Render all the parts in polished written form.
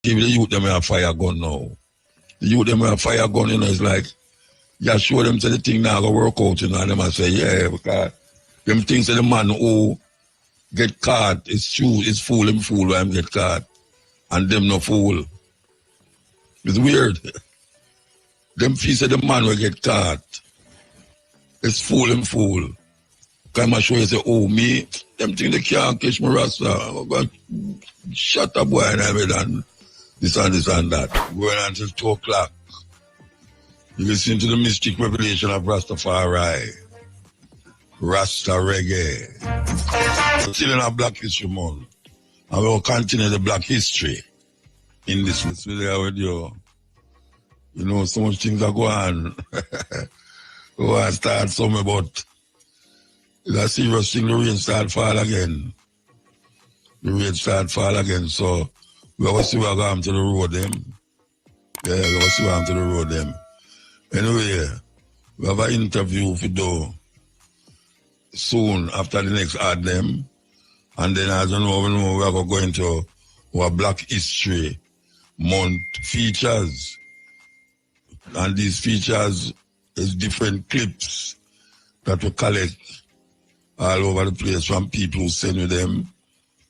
Give the youth them a fire gun now. The youth them a fire gun, it's like, you show them to the thing now go work out, and them a say, yeah, because them things that the man who get caught is true, is fool when him get caught. And them no fool. It's weird. Them feel say the man will get caught. It's fool. Come and show you say, oh, me, them think they can't catch me rasta. I'm going to shut up, boy, and I'm done. This and that. Going until 2 o'clock. You listen to the mystic revelation of Rastafari. Rasta reggae. We're still in our Black History Month. And we'll continue the Black history in this video with you. You know, so much things are going on. We want to start something, but it's a serious thing. The rain start fall again. So we have to see what going to the road them. Yeah, we have to see what going to the road them. Anyway, we have an interview to do soon after the next ad them. And then as you know, we are going to our Black History Month features. And these features is different clips that we collect all over the place from people who send me them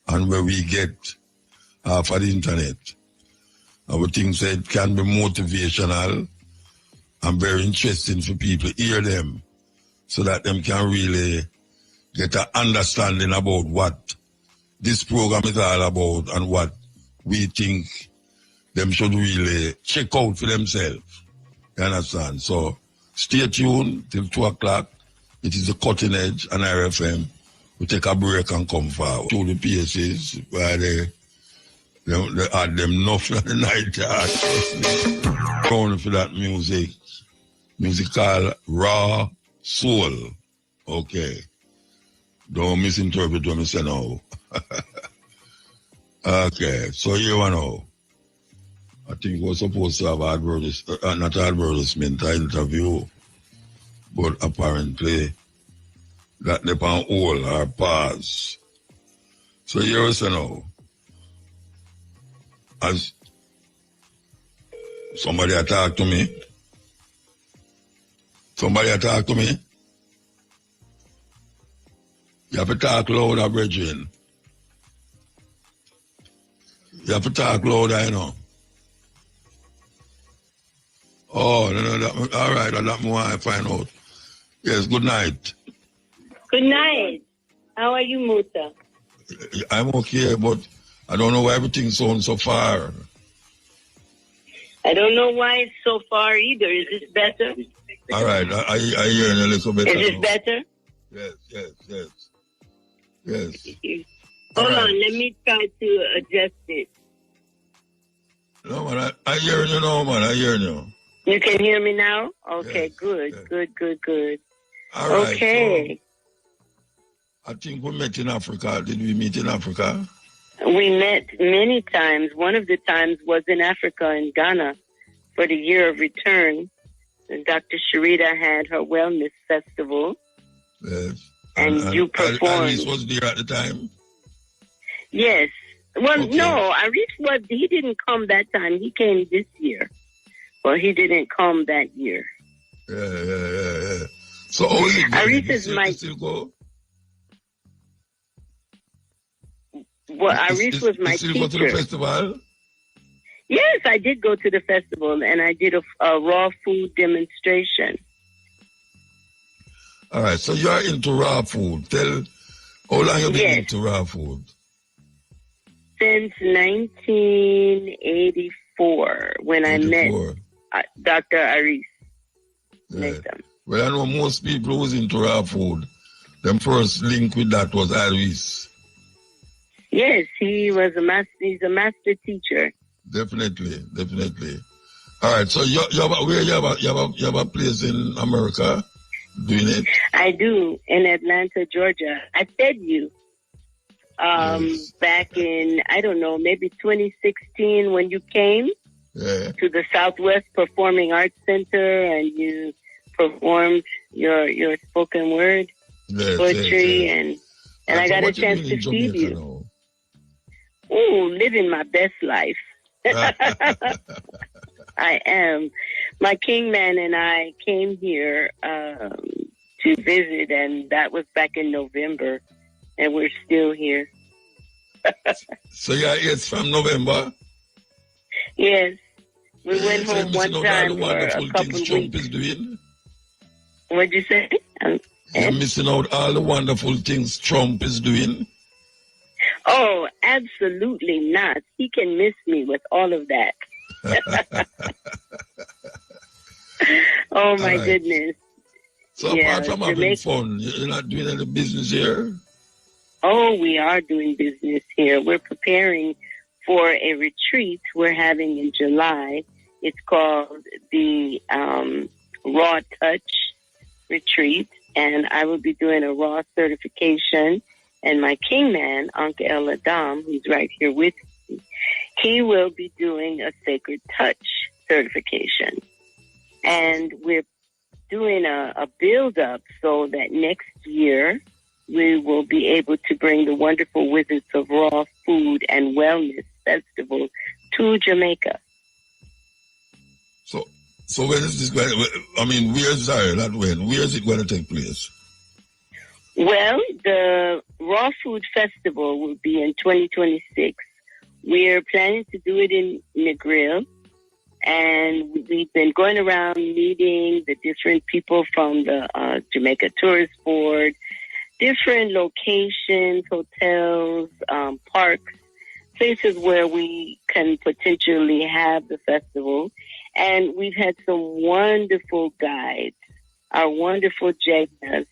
and where we get off of the internet. Our things that can be motivational and very interesting for people to hear them so that them can really get an understanding about what this program is all about and what we think them should really check out for themselves. You understand? So stay tuned till 2 o'clock. It is the Cutting Edge and RFM. We take a break and come forward. To the places where they add them enough for the night. Going for that musical raw soul. Okay. Don't misinterpret what I say now. Okay, so you know. I think we're supposed to have not advertisement, interview, but apparently that they on hold or pause. So you know, as somebody attack to me, you have to talk louder, brethren. You have to talk louder, you know. Oh, no, all right, that's more I find out. Yes, good night. Good night. How are you, Muta? I'm okay, but I don't know why everything sounds so far. I don't know why it's so far either. Is this better? All right, I hear a little better. Is this better? Yes. Hold on, let me try to adjust it. No, man, I hear you now, man. I hear you. You can hear me now? Okay, yes, good. All right, okay. So I think we met in Africa. Did we meet in Africa? We met many times. One of the times was in Africa, in Ghana, for the Year of Return. And Dr. Sharita had her wellness festival. Yes. And you performed. Alice was there at the time? Yes. Well, okay. No, he didn't come that time. He came this year. Well, he didn't come that year. Yeah. So, Aris is my... Still go? Well, Aris was my teacher. Go to the festival? Yes, I did go to the festival, and I did a raw food demonstration. All right, so you're into raw food. Tell, how long have you been into raw food? Since 1984, when I met Dr. Aris. Yeah. Well, I know most people who's into raw food, their first link with that was Aris. Yes, he's a master teacher. Definitely. All right, so you have a place in America doing it? I do, in Atlanta, Georgia. I fed you back in, I don't know, maybe 2016 when you came to the Southwest Performing Arts Center and you performed your spoken word poetry and I got a chance to feed you. Living my best life. I am. My Kingman and I came here to visit, and that was back in November, and we're still here. So yeah, it's from November? Yes. We went home one time for a couple of Trump weeks. is doing? What'd you say? You're missing out all the wonderful things Trump is doing? Oh, absolutely not. He can miss me with all of that. Oh, my goodness. So apart from having fun, you're not doing any business here? Oh, we are doing business here. We're preparing for a retreat we're having in July. It's called the Raw Touch Retreat, and I will be doing a Raw certification. And my Kingman, Uncle El Adam, who's right here with me, he will be doing a Sacred Touch certification. And we're doing a build-up so that next year we will be able to bring the wonderful Wizards of Raw Food and Wellness Festival to Jamaica. So when is this going to, where is it going to take place? Well, the Raw Food Festival will be in 2026. We're planning to do it in Negril, and we've been going around meeting the different people from the Jamaica Tourist Board, different locations, hotels, parks, places where we can potentially have the festival. And we've had some wonderful guides, our wonderful Jegnas.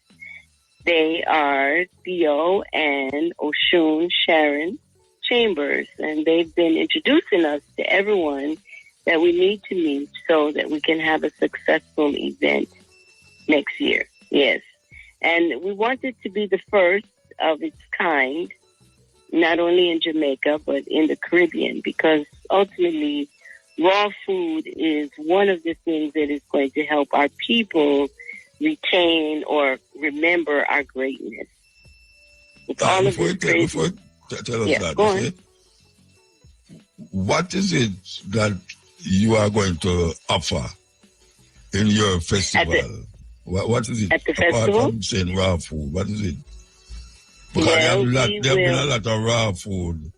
They are Theo and Oshun Sharon Chambers, and they've been introducing us to everyone that we need to meet so that we can have a successful event next year. Yes. And we want it to be the first of its kind, not only in Jamaica, but in the Caribbean, because ultimately raw food is one of the things that is going to help our people retain or remember our greatness. With all of this before tell us that, okay? What is it that you are going to offer in your festival? What is it? At the apart festival? from saying raw food, what is it? Because Well, there have been a lot of raw food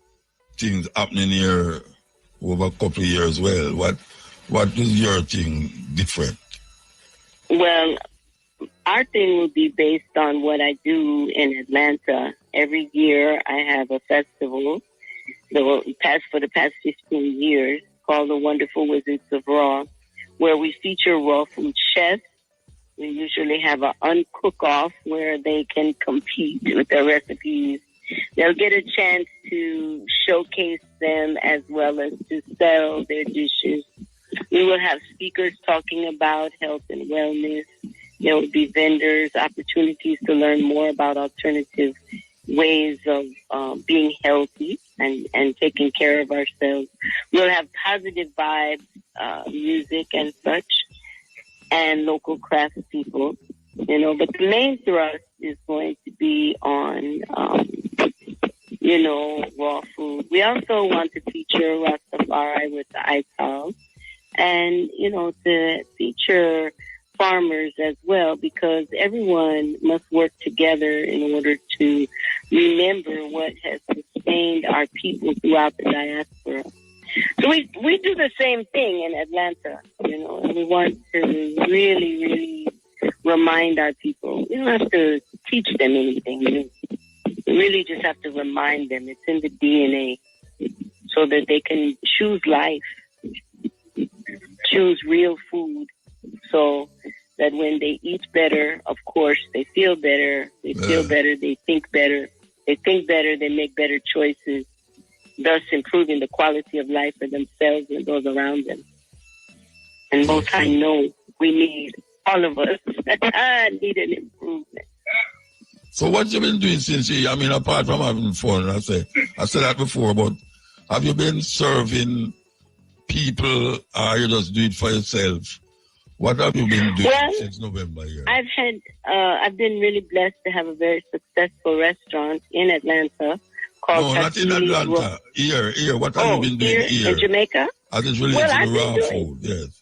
things happening here over a couple of years. Well, what is your thing different? Well, our thing will be based on what I do in Atlanta. Every year I have a festival for the past 15 years called the Wonderful Wizards of Raw, where we feature raw food chefs. We usually have an uncook-off where they can compete with their recipes. They'll get a chance to showcase them as well as to sell their dishes. We will have speakers talking about health and wellness. There will be vendors, opportunities to learn more about alternative ways of being healthy and taking care of ourselves. We'll have positive vibes, music and such, and local craft people, but the main thrust is going to be on, raw food. We also want to feature Rastafari with the ITAL and, to feature farmers as well, because everyone must work together in order to remember what has sustained our people throughout the diaspora. So we do the same thing in Atlanta, and we want to really, really remind our people. We don't have to teach them anything. We really just have to remind them. It's in the DNA so that they can choose life, choose real food, so that when they eat better, of course, they feel better. They feel better. They think better. They think better. They make better choices, thus improving the quality of life for themselves and those around them. And most I know we need, all of us, need an improvement. So what you been doing since apart from having fun, I said that before, but have you been serving people or you just do it for yourself? What have you been doing since November here? I've been really blessed to have a very successful restaurant in Atlanta called No, not in Atlanta. Here. What have you been doing here? In Jamaica? As it's related to the raw food, yes.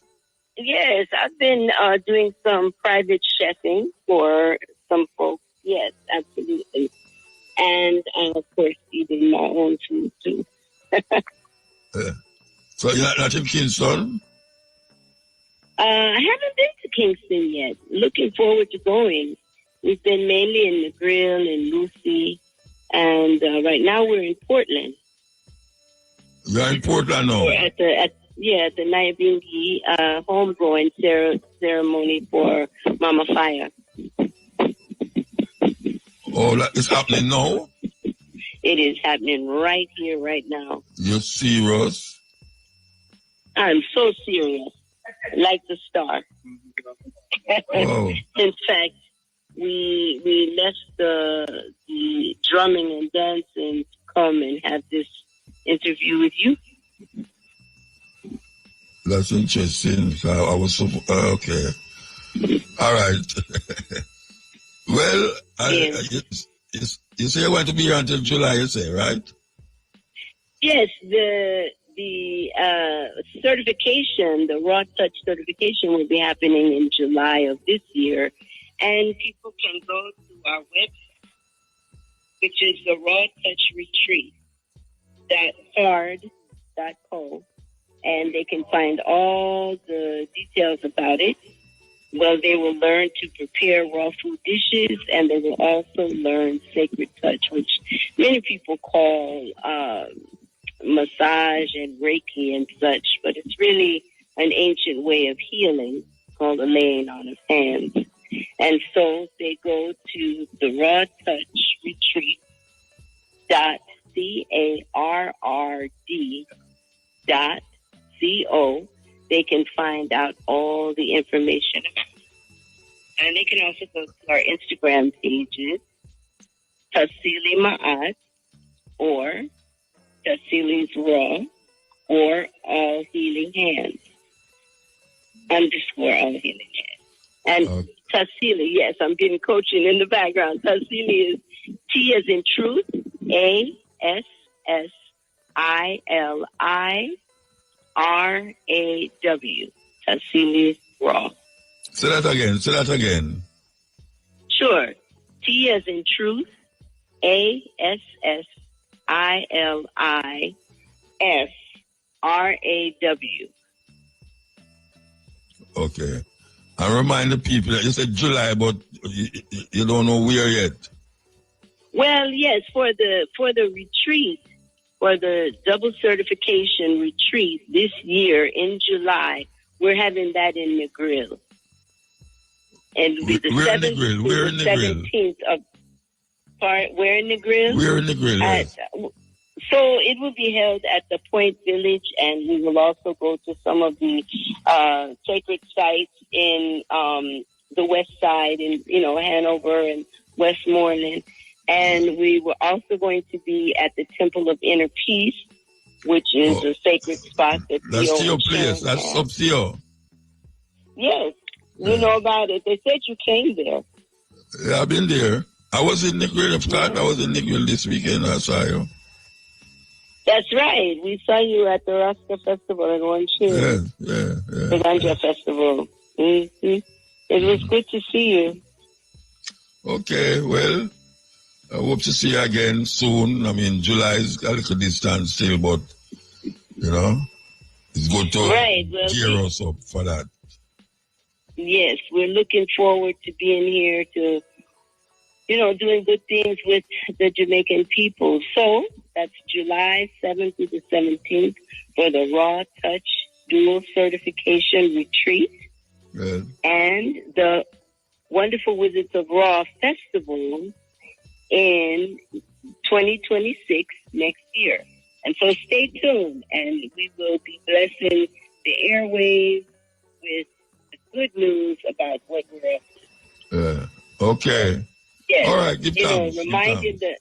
Yes, I've been doing some private chefing for some folks. Yes, absolutely. And of course, eating my own food too. So you're not in Kingston? I haven't been to Kingston yet. Looking forward to going. We've been mainly in the Grill and Lucy, and right now we're in Portland. You're in Portland now? We're at the Naibingi homegoing ceremony for Mama Fire. Oh, that is happening now? It is happening right here, right now. You're serious? I'm so serious. Like the star. Oh. In fact, we left the drumming and dancing to come and have this interview with you. That's interesting. I was so okay. All right. Well, you say you're going to be here until July, you say, right? Yes, the certification, the Raw Touch certification will be happening in July of this year. And people can go to our website, which is the Raw Touch Retreat.hard.co, and they can find all the details about it. Well, they will learn to prepare raw food dishes, and they will also learn sacred touch, which many people call massage and Reiki and such, but it's really an ancient way of healing called the laying on of hands. And so they go to the Raw Touch Retreat.CARRD.CO. They can find out all the information about it. And they can also go to our Instagram pages, Tassili Ma'at, or Tassili's Raw, or All Healing Hands, _All Healing Hands. And Tassili, yes, I'm getting coaching in the background. Tassili is T as in truth, ASSILIRAW. Tassili Raw. Say that again. Sure. T as in truth, ASSILIRAW. Okay. And remind the people that you said July, but you don't know where yet. Well, yes, for the retreat, for the double certification retreat this year in July, we're having that in the Grill. And it'll be the 7th to the 17th of part. Where in the Grill? We're in the Grill, yes. So it will be held at the Point Village, and we will also go to some of the sacred sites in the West Side, in Hanover and Westmoreland. And we were also going to be at the Temple of Inner Peace, which is a sacred spot that that's your place. That's up to you. Yes, you know about it. They said you came there. Yeah, I've been there. I was in the Grill. I was in the Grill this weekend. I saw you. That's right. We saw you at the Rasta Festival in One Chin. Yeah. The Ganja Festival. Mm-hmm. It was good to see you. Okay, well, I hope to see you again soon. I mean, July is a little distance still, but, it's good to gear us up for that. Yes, we're looking forward to being here to, doing good things with the Jamaican people. So that's July 7th to the 17th for the Raw Touch Dual Certification Retreat. Good. And the Wonderful Wizards of Raw Festival in 2026 next year. And so stay tuned, and we will be blessing the airwaves with the good news about what we're up to. Okay. Yes. All right, give thanks. Reminded that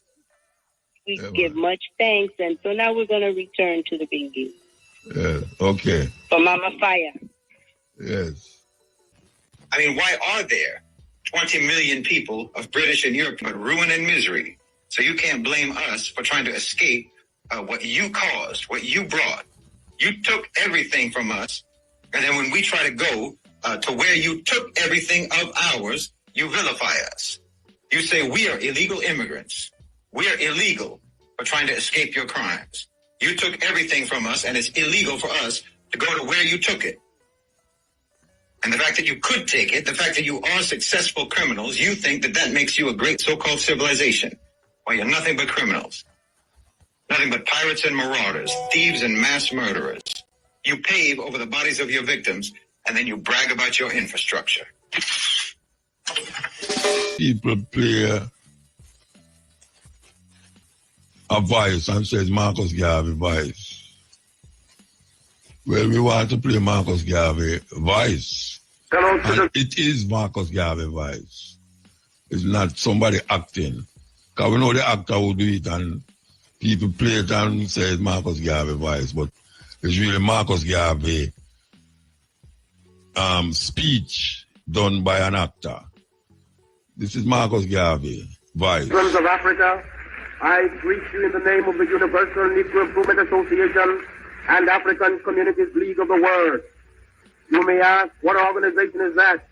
we give much thanks, and so now we're going to return to the Bingi. Yeah, okay. For Mama Fire. Yes. I mean, why are there 20 million people of British and European ruin and misery So you can't blame us for trying to escape what you caused, what you brought. You took everything from us, and then when we try to go to where you took everything of ours, you vilify us. You say we are illegal immigrants. We are illegal for trying to escape your crimes. You took everything from us, and it's illegal for us to go to where you took it. And the fact that you could take it, the fact that you are successful criminals, you think that that makes you a great so-called civilization. Well, you're nothing but criminals. Nothing but pirates and marauders, thieves and mass murderers. You pave over the bodies of your victims, and then you brag about your infrastructure. People play a voice and says Marcus Garvey voice. Well, we want to play Marcus Garvey voice. And it is Marcus Garvey voice. It's not somebody acting. Because we know the actor will do it and people play it and say it's Marcus Garvey voice, but it's really Marcus Garvey speech done by an actor. This is Marcus Garvey voice. Friends of Africa, I greet you in the name of the Universal Negro Improvement Association and African Communities League of the World. You may ask, what organization is that?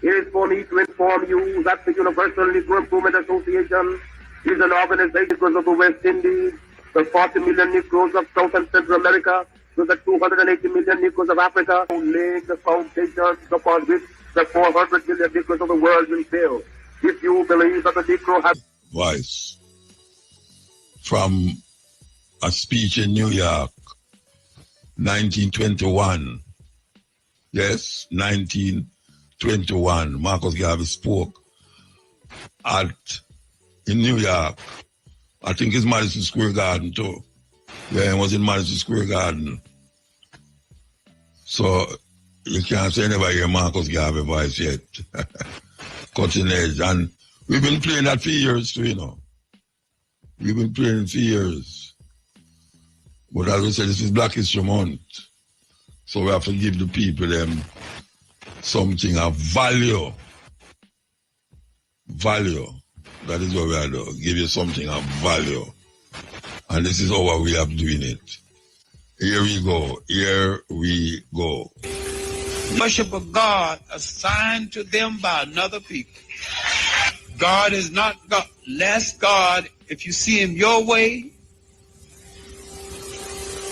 It is for me to inform you that the Universal Negro Improvement Association is an organization of the West Indies, the 40 million Negroes of South and Central America, to the 280 million Negroes of Africa, who lay the foundations upon which the 400 million Negroes of the world will build. If you believe that the Negro has... Voice from a speech in New York, 1921. Yes, 1921. Marcus Garvey spoke in New York. I think it's Madison Square Garden too. Yeah, it was in Madison Square Garden. So you can't say never hear Marcus Garvey voice yet. Cutting edge. And we've been playing that for years too, you know. We've been playing it for years. But as we said, this is Black History Month. So we have to give the people them something of value. Value. That is what we are doing. Give you something of value. And this is how we are doing it. Here we go. Here we go. Worship of God assigned to them by another people. God is not God, less God if you see him your way.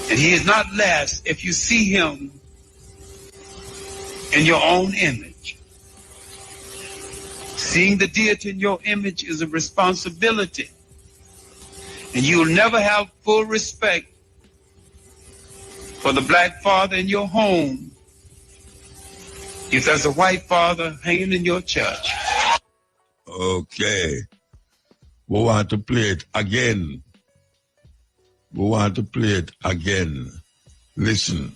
And he is not less if you see him in your own image. Seeing the deity in your image is a responsibility. And you will never have full respect for the black father in your home if there's a white father hanging in your church. Okay. We want to play it again. We want to play it again. Listen.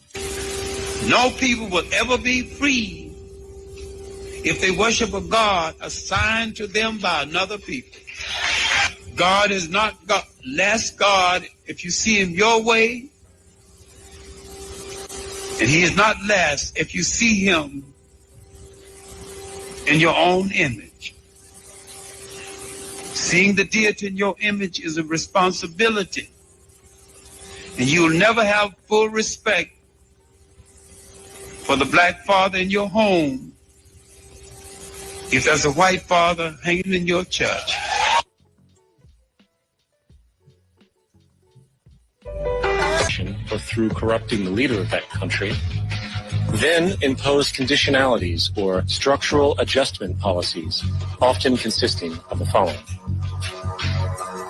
No people will ever be free if they worship a God assigned to them by another people. God is not God, less God if you see him your way. And he is not less if you see him in your own image. Seeing the deity in your image is a responsibility. And you will never have full respect for the black father in your home if there's a white father hanging in your church. Or through corrupting the leader of that country, then impose conditionalities or structural adjustment policies, often consisting of the following.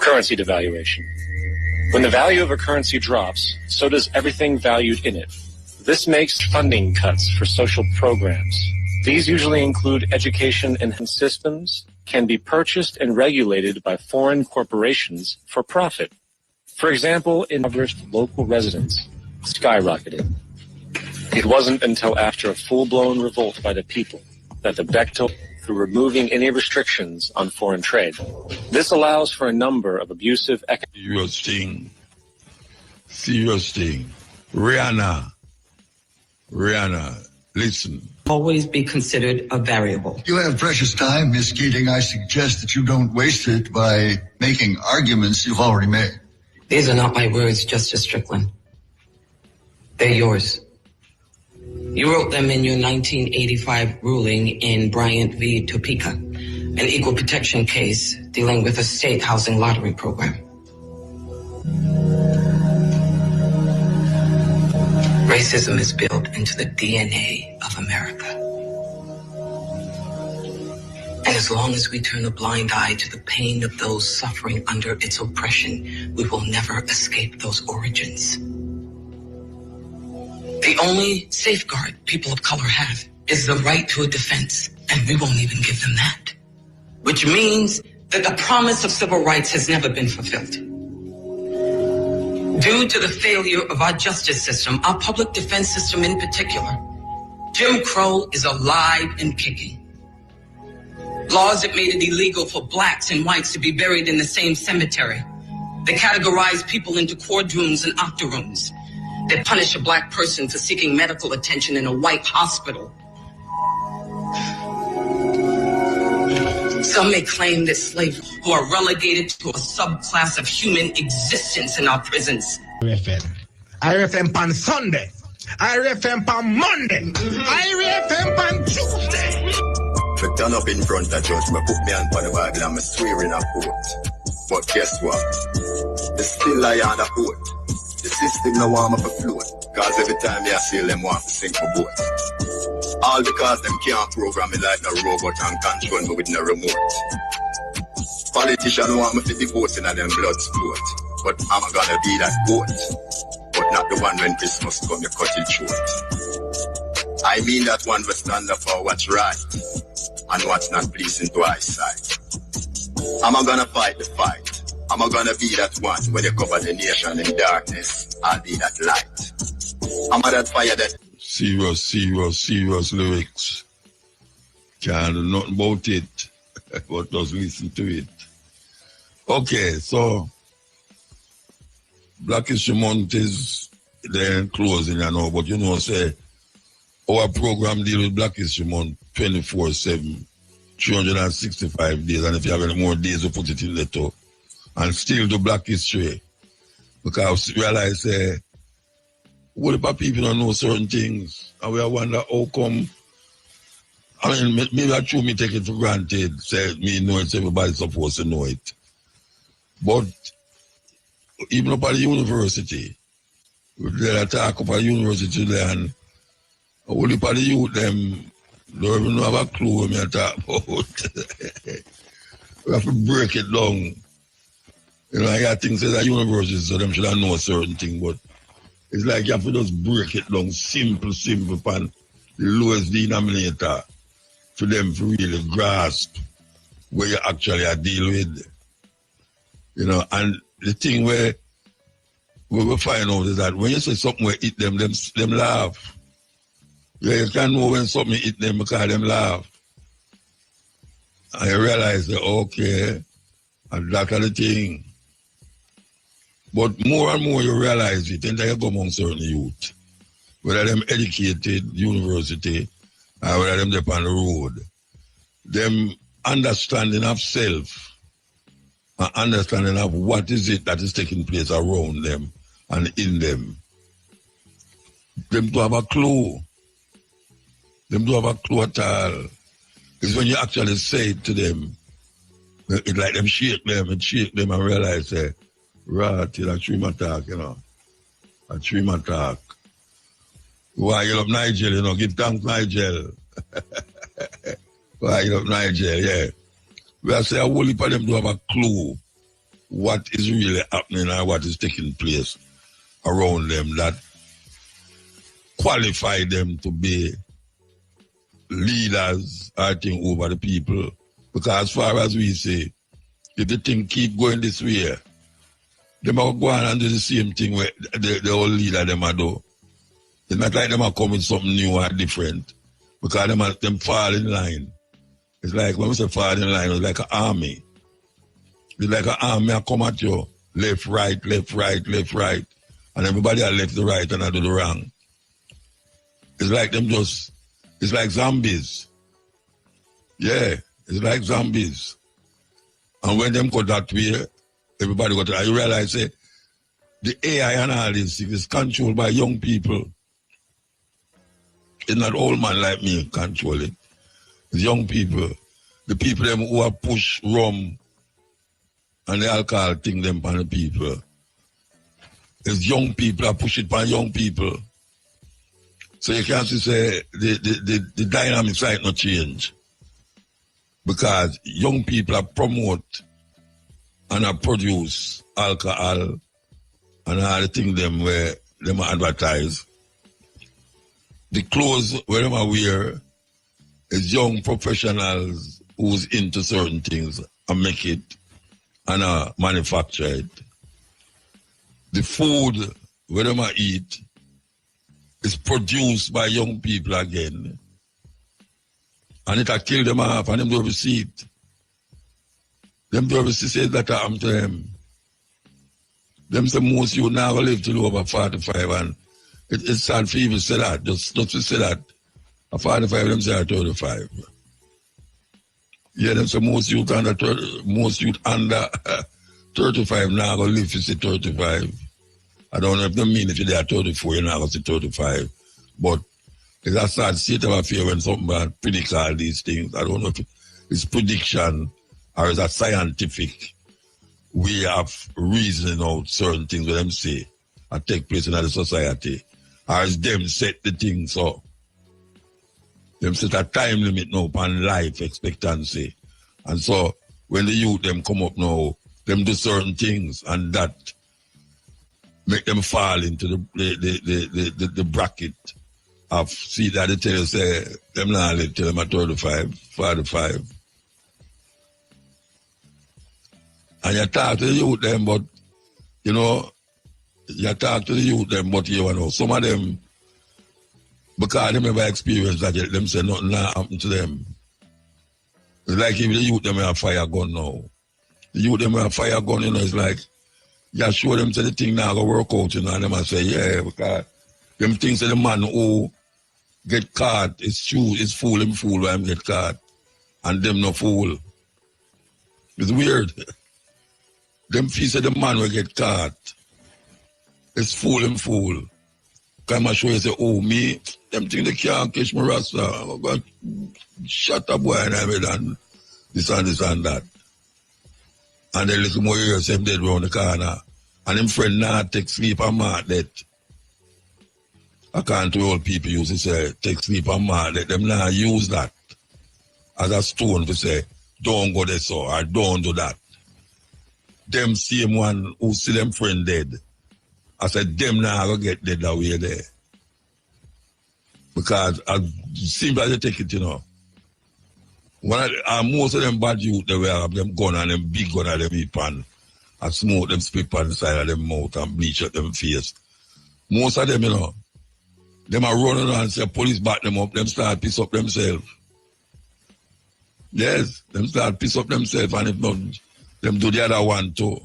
Currency devaluation. When the value of a currency drops, so does everything valued in it. This makes funding cuts for social programs. These usually include education and systems can be purchased and regulated by foreign corporations for profit. For example, impoverished local residents skyrocketed. It wasn't until after a full-blown revolt by the people that the Bechtel, through removing any restrictions on foreign trade. This allows for a number of abusive Serious thing. Rihanna, listen. always be considered a variable. You have precious time, Miss Keating. I suggest that you don't waste it by making arguments you've already made. These are not my words, Justice Strickland. They're yours. You wrote them in your 1985 ruling in Bryant v. Topeka, an equal protection case dealing with a state housing lottery program. Racism is built into the DNA of America. And as long as we turn a blind eye to the pain of those suffering under its oppression, we will never escape those origins. The only safeguard people of color have is the right to a defense, and we won't even give them that. Which means that the promise of civil rights has never been fulfilled. Due to the failure of our justice system, our public defense system in particular, Jim Crow is alive and kicking. Laws that made it illegal for blacks and whites to be buried in the same cemetery. They categorize people into quadrooms and octoroons. They punish a black person for seeking medical attention in a white hospital. Some may claim that slaves who are relegated to a subclass of human existence in our prisons. IRFM on Sunday. IRFM on Monday. IRFM on Tuesday. To turn up in front of judge, me put me on the Bible and me swear in a court. But guess what? They still lie on the court. The system no want me to float. Cause every time I see them want to sink my boat. All because them can't program me like no robot and control me with no remote. Politicians want me to be voting on them blood sport. But I'm gonna be that goat. But not the one when Christmas come, you cut it short. I mean that one will stand up for what's right and what's not pleasing to eyesight. I'm gonna fight the fight. I'm gonna be that one when you cover the nation in darkness. I'll be that light. I'm that fire that... Serious lyrics. Can't do nothing about it, but just listen to it. Okay, so Black History Month is then closing, you know, but you know, say, our program deal with Black History Month 24/7, 365 days, and if you have any more days, we put it in the top. And still do Black History. Because we realize, what about people don't know certain things? And we wonder how come, I mean, maybe I true me take it for granted, say me know it, everybody's supposed to know it. But even up at the university, they talk about the university there, and only for the youth, them don't even have a clue what me talk about. We have to break it down. You know, I got things at university, so them should have know a certain thing, but it's like you have to just break it down simple, upon the lowest denominator for them to really grasp where you actually are dealing with. You know, and the thing where we will find out is that when you say something will hit them laugh. Yeah, you can know when something hit them because them laugh. And you realize that, okay, and that's the thing. But more and more you realize it, and you go among certain youth, whether them educated, university, or whether them up on the road, them understanding of self, and understanding of what is it that is taking place around them and in them. Them to have a clue. Them to have a clue at all. It's when you actually say it to them, it's like them shake them and realize, right, it's a dream attack, you know. A dream attack. Why you love Nigel, you know, give thanks Nigel. Why you love Nigel, yeah. We are saying a whole heap of them to have a clue what is really happening and what is taking place around them that qualify them to be leaders, I think, over the people. Because as far as we say, if the thing keep going this way, they might go on and do the same thing where the old leader them are do. It's not like them are coming with something new or different. Because them fall in line. It's like, when we say fall in line, it's like an army. It's like an army I come at you, left, right, left, right, left, right. And everybody are left the right and I do the wrong. It's like them just It's like zombies. Yeah, it's like zombies. And when them go that way, everybody got to, you realize the AI and all this is controlled by young people. It's not old man like me control it. It's young people. The people them who are push rum and the alcohol thing them on the people. It's young people that push it on young people. So you can't say the dynamics might not change. Because young people are promote and are produce alcohol and all the things them where them advertise. The clothes where them are wear is young professionals who's into certain things and make it and manufacture it. The food where them are eat is produced by young people again. And it will kill them off and them don't see it. Them don't see that happened to them. Them say most you now live till over 45 and it's sad for even say that. Just to say that. At 45 them say 35. Yeah, them say most youth under 35 now go live to say 35. I don't know if they mean if they are 34, you're not going to say 35. But it's a sad state of affair when somebody predict all these things. I don't know if it's prediction or it's a scientific way of reasoning out certain things that them say that take place in the society. Or it's them set the things so. Them set a time limit now upon life expectancy. And so when the youth them come up now, them do certain things and that make them fall into the bracket of see that they tell you say them not live till them at 35, 45. And you talk to the youth them, but you know, you talk to the youth them, but you know, some of them, because they never experienced that, them say nothing not happen to them. It's like if the youth them have a fire gun now. The youth them have a fire gun, you know, it's like, you show them say the thing now go work out, you know, and them I say, yeah, because them things say the man who get caught is true, is fool him fool when him get caught. And them no fool. It's weird. Them feel say the man will get caught. It's fool him fool. Come and show you say, oh me, them think they can't catch my rasta. I'm going to shut up boy and everything. This and this and that. And then little more years him dead round the corner. And him friend now take sleep and mark that. I can't tell old people use to say take sleep and mark that. Them now use that as a stone to say, don't go there so or don't do that. Them same one who see them friend dead. I said, them now go get dead that way there. Because as simple as they take it, you know. Most of them bad youth, they will have them gun and them big gun and them eat pan. And smoke them spit pan inside of them mouth and bleach at them face. Most of them, you know, them are running around and say police back them up, them start piss up themselves. Yes, them start piss up themselves and if not, them do the other one too.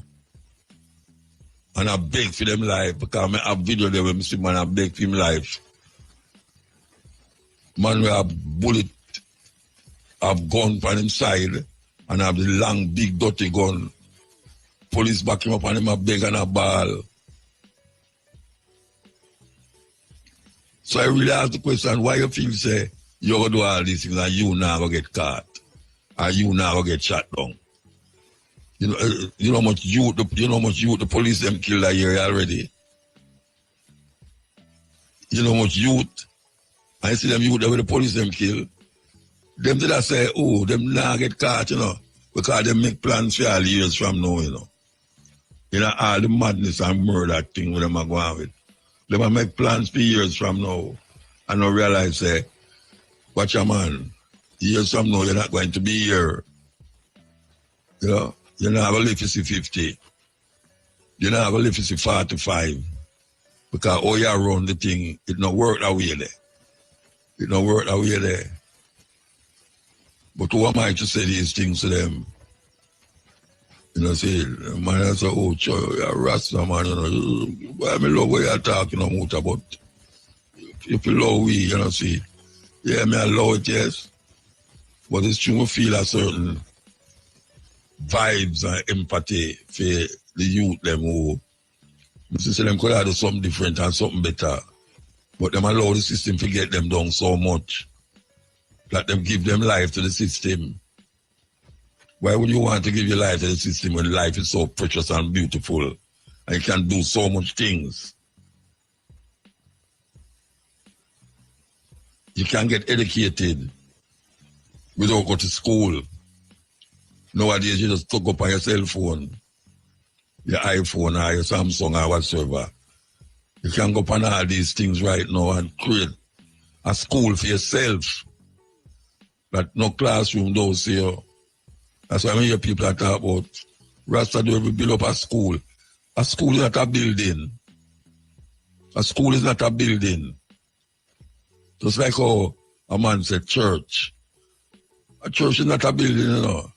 And I beg for them life because I have video there when I see man I beg for him life. Man will have bullet, have gun on him side and have the long big dirty gun. Police back him up and him a beg and a ball. So I really ask the question, why you feel say you going to do all these things and you now going to get caught? Or you now going to get shot down? You know how much youth the police them killed that year already? You know how much youth? I see them youth that with the police them kill. Them did I say, oh, them now get caught, you know, because they make plans for all years from now, you know. You know, all the madness and murder thing with them are going with. They will make plans for years from now and not realize, say, watch your man, years from now you're not going to be here. You know, you're not going to live to see 50. You're not going to live to see 45. Because all you run the thing, it not work that way there. It not work that way there. But who am I to say these things to them? You know, say, man, I say, oh, you're a Rasta, man, you know. I love what you're talking about, but if you love we, you know, see, Yeah, me allow it, yes. But it's true, we feel a certain vibes and empathy for the youth them who say them could have do something different and something better. But them allow the system to get them down so much that them give them life to the system. Why would you want to give your life to the system when life is so precious and beautiful and you can do so much things? You can get educated without go to school. Nowadays, you just talk up on your cell phone, your iPhone or your Samsung or whatsoever. You can go up on all these things right now and create a school for yourself that no classroom don't see you. That's why I hear people that talk about Rasta do ever build up a school. A school is not a building. A school is not a building. Just like how a man said church. A church is not a building, you know.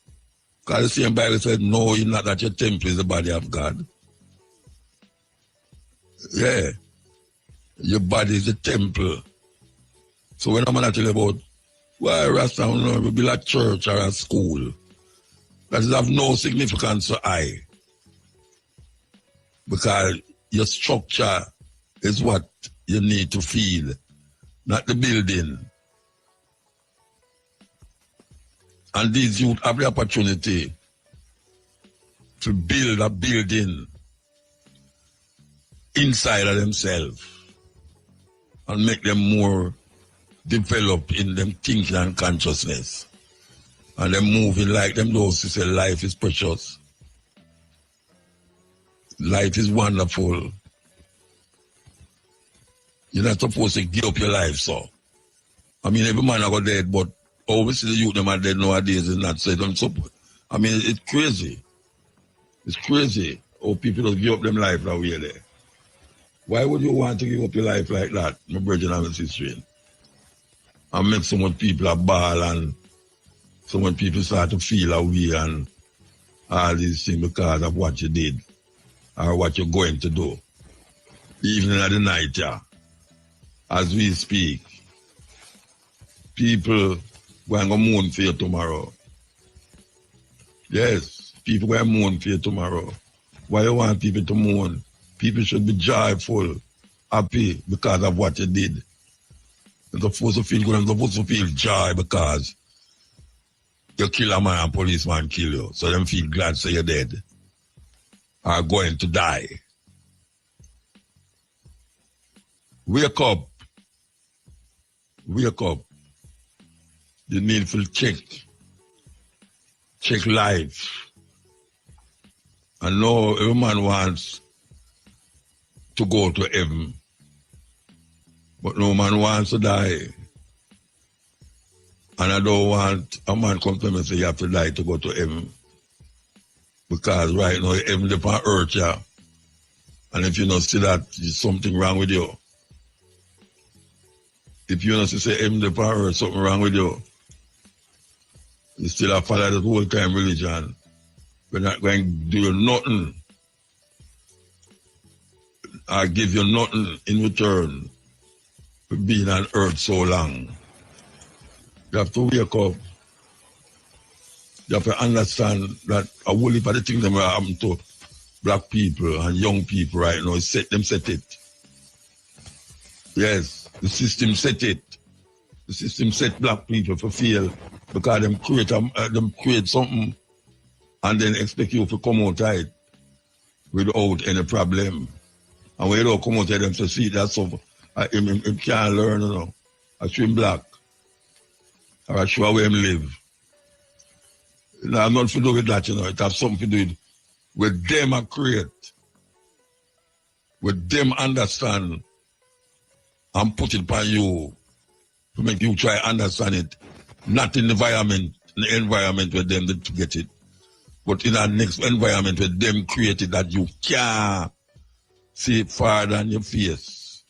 Because the same Bible said, no, it's not that your temple is the body of God. Yeah. Your body is the temple. So when I'm not telling about why Rasta will build a church or a school, that is of no significance to I. Because your structure is what you need to feel, not the building. And these youth have the opportunity to build a building inside of themselves and make them more developed in them thinking and consciousness. And them moving like them those who say life is precious. Life is wonderful. You're not supposed to give up your life, so. I mean, every man I got dead, but obviously the youth them are dead nowadays is not said. I mean, it's crazy. It's crazy how people just give up them life that way there. Why would you want to give up your life like that, my brother and my sister? And make so much people a ball and so when people start to feel away and all these things because of what you did or what you're going to do. Even in the night, yeah, as we speak, people going to mourn for you tomorrow. Yes, people going to mourn for you tomorrow. Why you want people to mourn? People should be joyful, happy because of what you did. They're supposed to feel good and they're supposed to feel joy because you kill a man and policeman kill you. So them feel glad so you're dead. Or going to die. Wake up. Wake up. You need to check. Check life. And know every man wants to go to heaven. But no man wants to die. And I don't want a man come to me and say you have to die to go to heaven. Because right now, heaven is on earth, yeah. And if you don't see that, there's something wrong with you. If you don't see heaven is on earth, something wrong with you. You still have follow that whole time religion. We're not going to do you nothing. I give you nothing in return for being on earth so long. You have to wake up. You have to understand that a whole heap of the things that happen to black people and young people right now, set it. Yes, the system set it. The system set black people for fail because them create something and then expect you to come out of it without any problem. And when you don't come out of them to see that stuff, him can't learn, you know. I show him black. Or I show where him live. It has nothing to do with that, you know. It has something to do with them I create. With them understand and put it by you to make you try understand it. Not in the environment where them to get it. But in our next environment where them created that you can't see it farther than your face.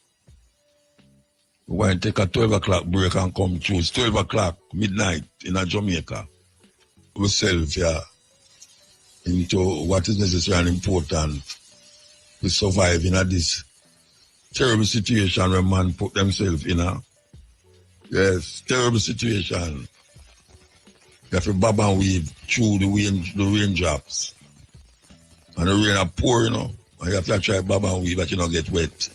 We want to take a 12 o'clock break and come through. It's 12 o'clock, midnight in Jamaica. We self, yeah, into what is necessary and important to survive in this terrible situation where man put themselves in. Yes, terrible situation. You have to bob and weave through the raindrops. And the rain are pour, you know. And you have to try bob and weave but you don't get wet.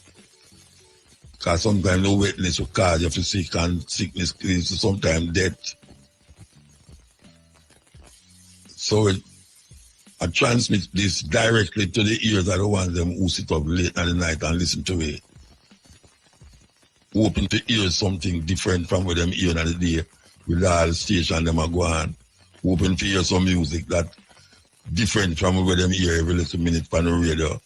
Because sometimes the wetness will cause you to sick and sickness leads to sometimes death. So I transmit this directly to the ears of the ones them who sit up late at the night and listen to it. Open to hear something different from what them hear in the day with all the station them are going. Open to hear some music that different from what them hear every little minute on the radio.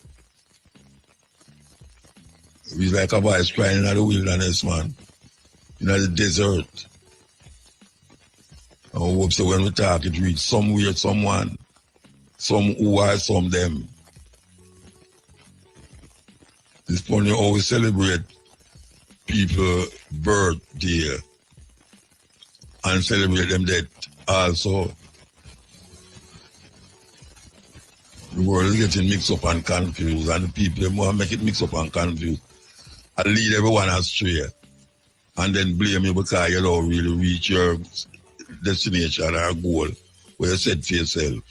It's like a voice crying in the wilderness, man. In the desert. And we hope so when we talk it reach somewhere, someone. Some who are, some them. It's funny how we celebrate people's birthday and celebrate them death also. The world is getting mixed up and confused, and the people them want to make it mixed up and confused. And lead everyone astray. And then blame you because you don't really reach your destination or goal where you set for yourself.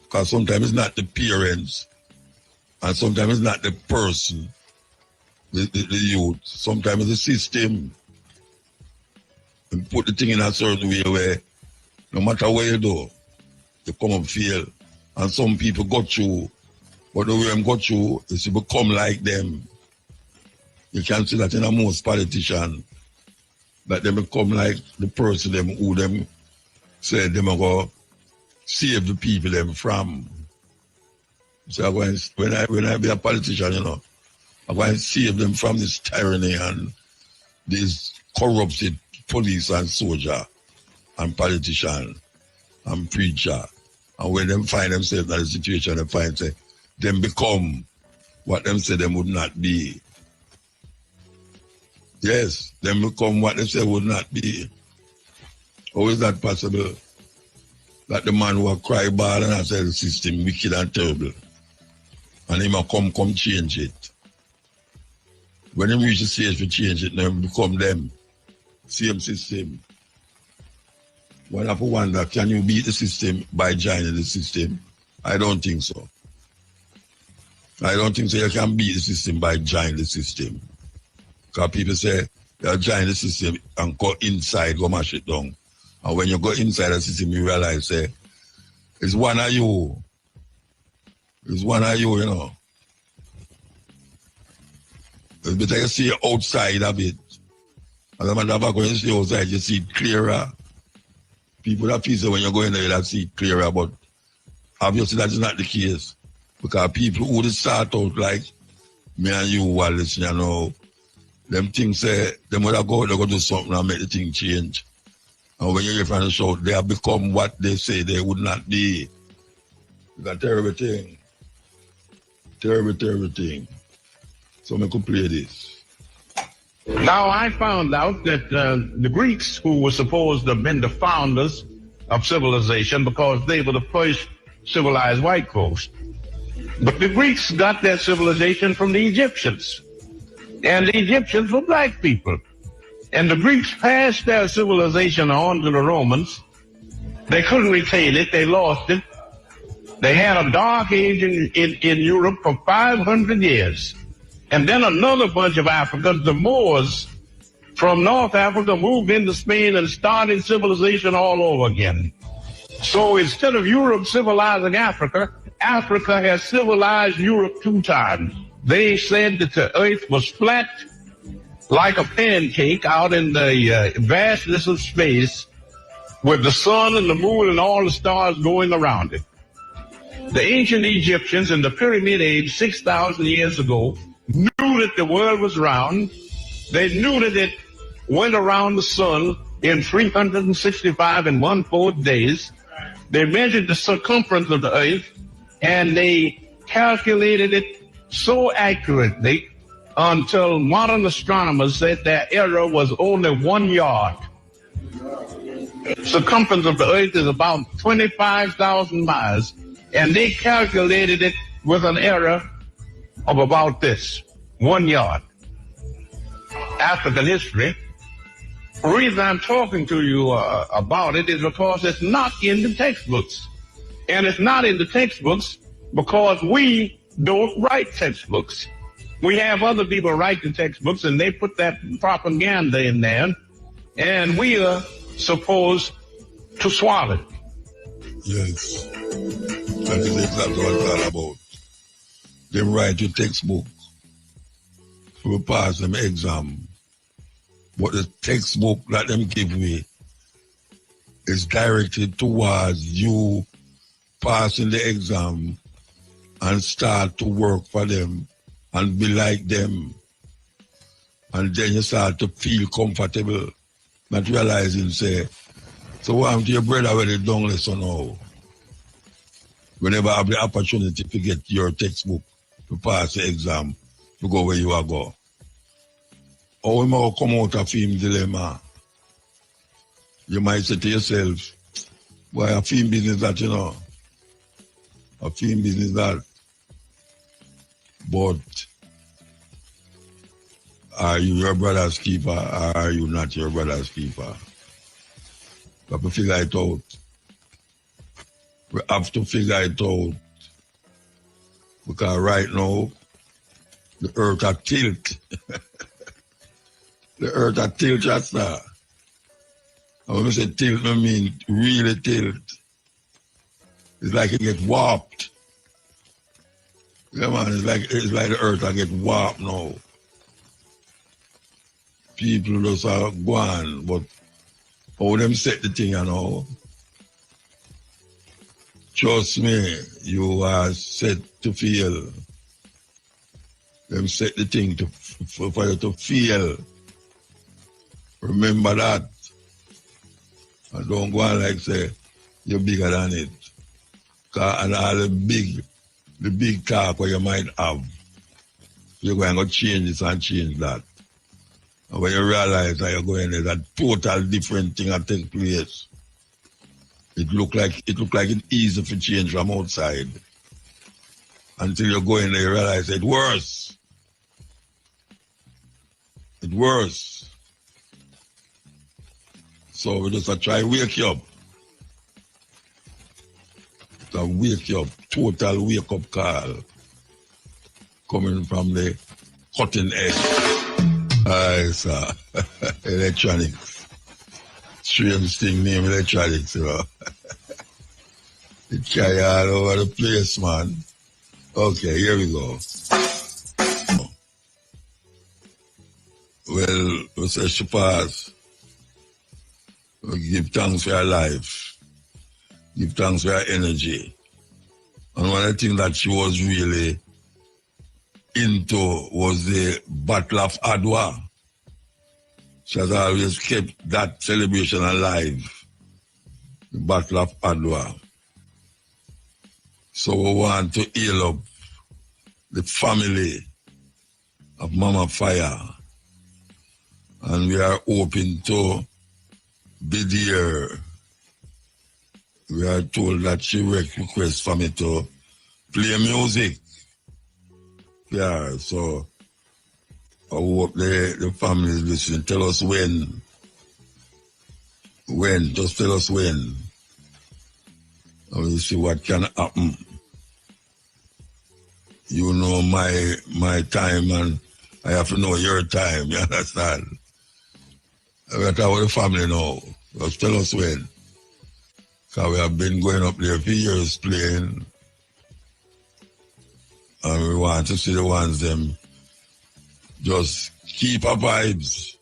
Because sometimes it's not the parents, and sometimes it's not the person, the youth. Sometimes it's the system. And put the thing in a certain way where no matter where you do, you come and fail. And some people go through, but the way them go through is to become like them. You can see that in a most politician, that they become like the person them who them said them are going to save the people them from. So when I be a politician, you know, I'm going to save them from this tyranny and this corrupted police and soldier and politician and preacher. And when them find themselves in a situation, they find say, them become what them say them would not be. Yes, them become what they say would not be. How is that possible? That the man who cry bad and say the system wicked and terrible. And he might come change it. When he reach the stage to change it, then become them. Same system. One have to wonder, can you beat the system by joining the system? I don't think so. I don't think so you can beat the system by joining the system. Because people say, you join the system and go inside, go mash it down. And when you go inside the system, you realize, say, it's one of you. It's one of you, you know. It's better you see outside of it. As a matter of fact, when you see outside, you see it clearer. People that feel so when you go in there, you see it clearer, but obviously that is not the case. Because people who would start out like me and you while listening, you know, them things say, them would have go, they're going to do something and make the thing change. And when you hear from the show, they have become what they say they would not be. It's a terrible thing. Terrible, terrible thing. So I could play this. Now, I found out that the Greeks, who were supposed to have been the founders of civilization because they were the first civilized white folks, but the Greeks got their civilization from the Egyptians. And the Egyptians were black people. And the Greeks passed their civilization on to the Romans. They couldn't retain it. They lost it. They had a dark age in Europe for 500 years. And then another bunch of Africans, the Moors from North Africa, moved into Spain and started civilization all over again. So instead of Europe civilizing Africa, Africa has civilized Europe 2 times. They said that the earth was flat like a pancake out in the vastness of space with the sun and the moon and all the stars going around it. The ancient Egyptians in the Pyramid Age 6,000 years ago knew that the world was round. They knew that it went around the sun in 365 and 1/4 days. They measured the circumference of the earth and they calculated it so accurately until modern astronomers said their error was only 1 yard. Circumference of the earth is about 25,000 miles, and they calculated it with an error of about this, 1 yard. African history. The reason I'm talking to you about it is because it's not in the textbooks. And it's not in the textbooks because we don't write textbooks. We have other people write the textbooks and they put that propaganda in there, and we are supposed to swallow it. Yes. That is exactly what I'm talking about. They write your textbook to pass them exam. But the textbook that them give me is directed towards you passing the exam and start to work for them and be like them. And then you start to feel comfortable, not realizing, say, so what happened to your brother when they don't listen now? Whenever I have the opportunity to get your textbook to pass the exam, to go where you are go. Or we might come out of film dilemma. You might say to yourself, why a film business that, you know? A film business that. But are you your brother's keeper or are you not your brother's keeper? We have to figure it out. We have to figure it out. Because right now, the earth at tilt. The earth at tilt just now. And when I say tilt, I mean really tilt. It's like it gets warped. Yeah, man, it's like the earth that get warped now. People just are gone, but how them set the thing, you know? Trust me, you are set to fail. Them set the thing for you to fail. Remember that. And don't go on like say you're bigger than it. And all the big talk what you might have, you're going to change this and change that. And when you realize that you're going there, that total different thing that takes place. It look like it's easy to change from outside. Until you go in there, you realize it's worse. It's worse. So we just try to wake you up. To wake you up, total wake up call. Coming from the cutting edge. Aye, sir. Electronics. Strange thing named electronics, you know. It carry all over the place, man. Okay, here we go. Well, we say she pass. We give thanks for her life. Give thanks for her energy. And one of the things that she was really into was the Battle of Adwa. She has always kept that celebration alive. The Battle of Adwa. So we want to heal up the family of Mama Fire. And we are hoping to be there. We are told that she requests for me to play music. Yeah, so I hope the family is listening. Tell us when. When, just tell us when. And we'll see what can happen. You know my time and I have to know your time, you understand? We're talking about the family now. Just tell us when. Because we have been going up there for years playing. And we want to see the ones them just keep our vibes.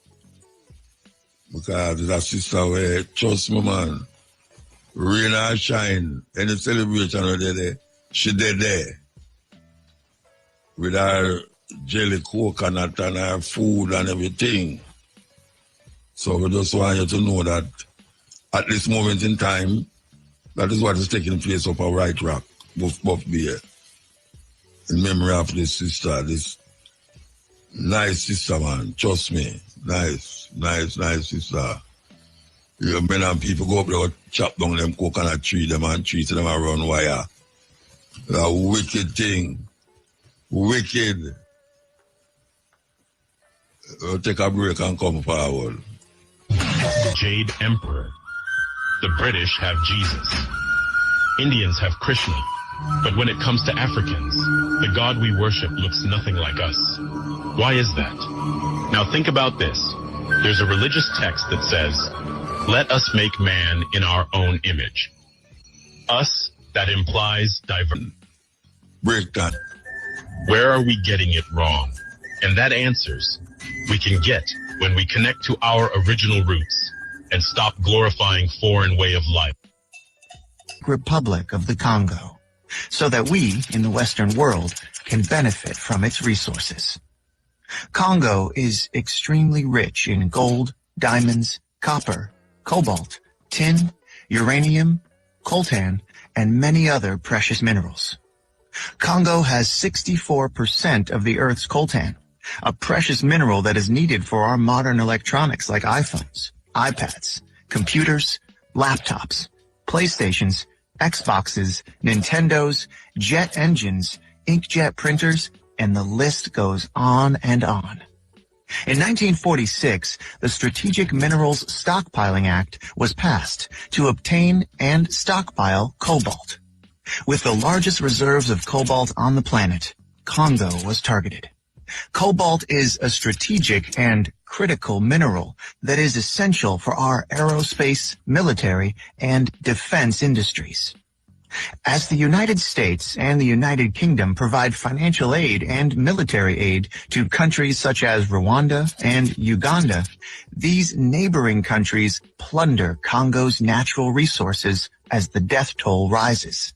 Because there's a sister where, trust me, man, rain or shine, any celebration where they're there, she there. With her jelly coconut and her food and everything. So we just want you to know that at this moment in time, that is what is taking place up our Right Rock, Buff Beer. In memory of this sister, this nice sister, man. Trust me. Nice sister. You men and people go up there, chop down them coconut tree, them and treat them around wire. A wicked thing. Wicked. We'll take a break and come forward. The Jade Emperor. The British have Jesus. Indians have Krishna. But when it comes to Africans, the God we worship looks nothing like us. Why is that? Now think about this. There's a religious text that says, "Let us make man in our own image." Us, that implies diversity. Break that. Where are we getting it wrong? And that answers we can get when we connect to our original roots and stop glorifying foreign way of life. Republic of the Congo, so that we in the Western world can benefit from its resources. Congo is extremely rich in gold, diamonds, copper, cobalt, tin, uranium, coltan, and many other precious minerals. Congo has 64% of the Earth's coltan, a precious mineral that is needed for our modern electronics like iPhones, iPads, computers, laptops, PlayStations, Xboxes, Nintendos, jet engines, inkjet printers, and the list goes on and on. In 1946, the Strategic Minerals Stockpiling Act was passed to obtain and stockpile cobalt. With the largest reserves of cobalt on the planet, Congo was targeted. Cobalt is a strategic and critical mineral that is essential for our aerospace, military, and defense industries. As the United States and the United Kingdom provide financial aid and military aid to countries such as Rwanda and Uganda, these neighboring countries plunder Congo's natural resources as the death toll rises.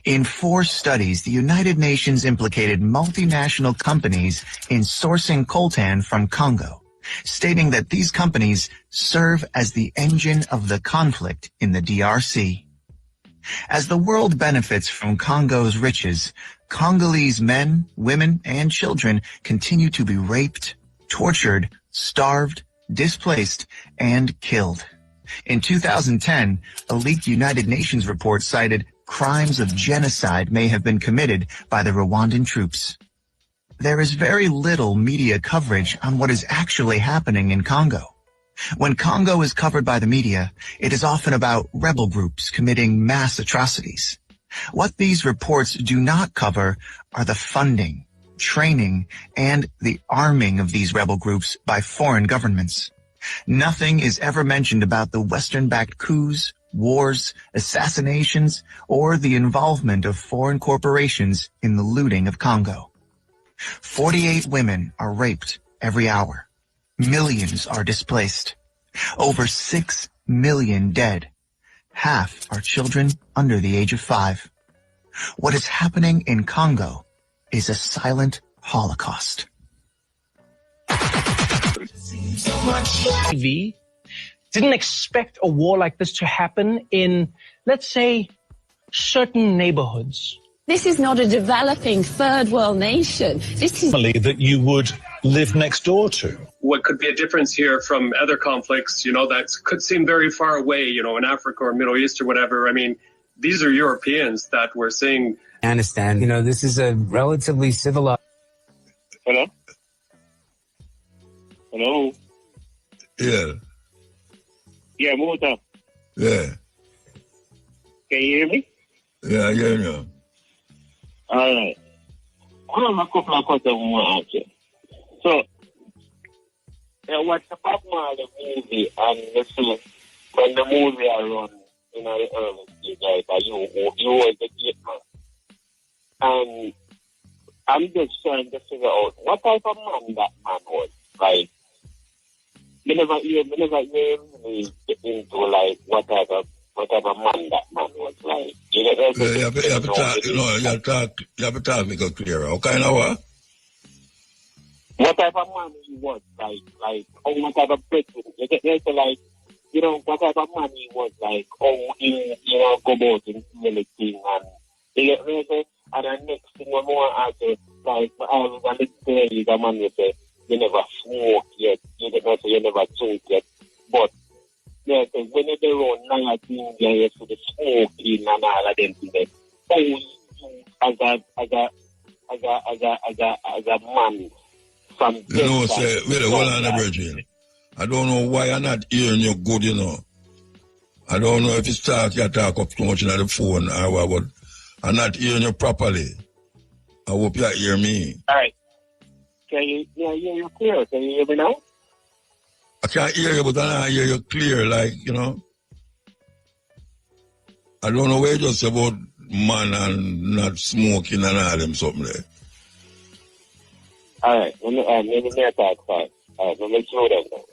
In 4 studies, the United Nations implicated multinational companies in sourcing coltan from Congo, stating that these companies serve as the engine of the conflict in the DRC. As the world benefits from Congo's riches, Congolese men, women, and children continue to be raped, tortured, starved, displaced, and killed. In 2010, a leaked United Nations report cited crimes of genocide may have been committed by the Rwandan troops. There is very little media coverage on what is actually happening in Congo. When Congo is covered by the media, it is often about rebel groups committing mass atrocities. What these reports do not cover are the funding, training, and the arming of these rebel groups by foreign governments. Nothing is ever mentioned about the Western-backed coups, wars, assassinations, or the involvement of foreign corporations in the looting of Congo. 48 women are raped every hour. Millions are displaced. Over 6 million dead. Half are children under the age of 5. What is happening in Congo is a silent Holocaust. TV didn't expect a war like this to happen in, let's say, certain neighborhoods. This is not a developing third world nation. This is that you would live next door to. What could be a difference here from other conflicts, that could seem very far away, in Africa or Middle East or whatever. I mean, these are Europeans that we're seeing. I understand. This is a relatively civilized. Hello? Hello? Yeah. Yeah, Muta. Yeah. Can you hear me? Yeah, I hear you. All right. I have a couple of questions I want to ask you. So, what's the problem of the movie and the film? When the movie I run in the early stage, like you was the gateman. And I'm just trying to figure out what type of man that man was. Like, we never really get into like what type of man that man was like. You have to talk make it clearer. What kind of what? What type of man he was like what type of person? You get there to like, what type of man he was like, he, go about and really thing and you get there to, and the next thing one more after, like, I was a little play, the man will say, you never smoke yet, you get there to, you never drink yet, but yeah, so when they run now, things you see the smoking and all of them things. As a man from You know, say, wait, hold on, Virgin. I don't know why you're not hearing you good, you know. I don't know if it's you talk up too much on the phone or what, but I'm not hearing you properly. I hope you hear me. All right. Can you hear you clear? Can you hear me now? I can't hear you, but I don't hear you clear, like, you know. I don't know where you just about man and not smoking and all them something there. All right. Let me talk first. All right, let me slow down now.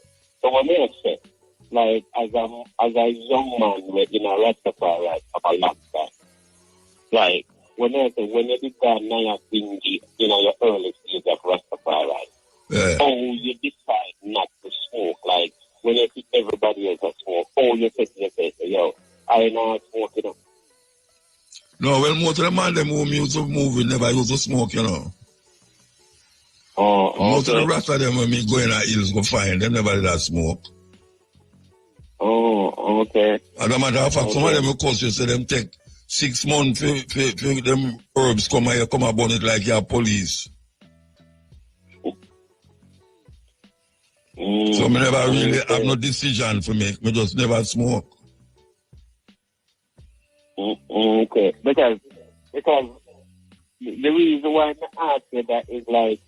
So what may I say? Like, as a young man with, you know, Rastafari, right, of a long time. Like, when you become now you're dingy, you know, your early stage of Rastafari, right? Yeah. Oh, you decide not to smoke. Like, when you see everybody else smoke, oh, you say to yourself, yo, I not smoke, you know. No, well, most of the man them who used to move never used to smoke, you know. Oh, okay. Most of the rest of them when me go in the hills go find them never did that smoke. Oh, okay. As a matter of fact, some of them of course you say them take 6 months for them herbs come here, come about it like your police. So me never really have no decision to make. Me just never smoke. Okay. Because the reason why I ask you that is like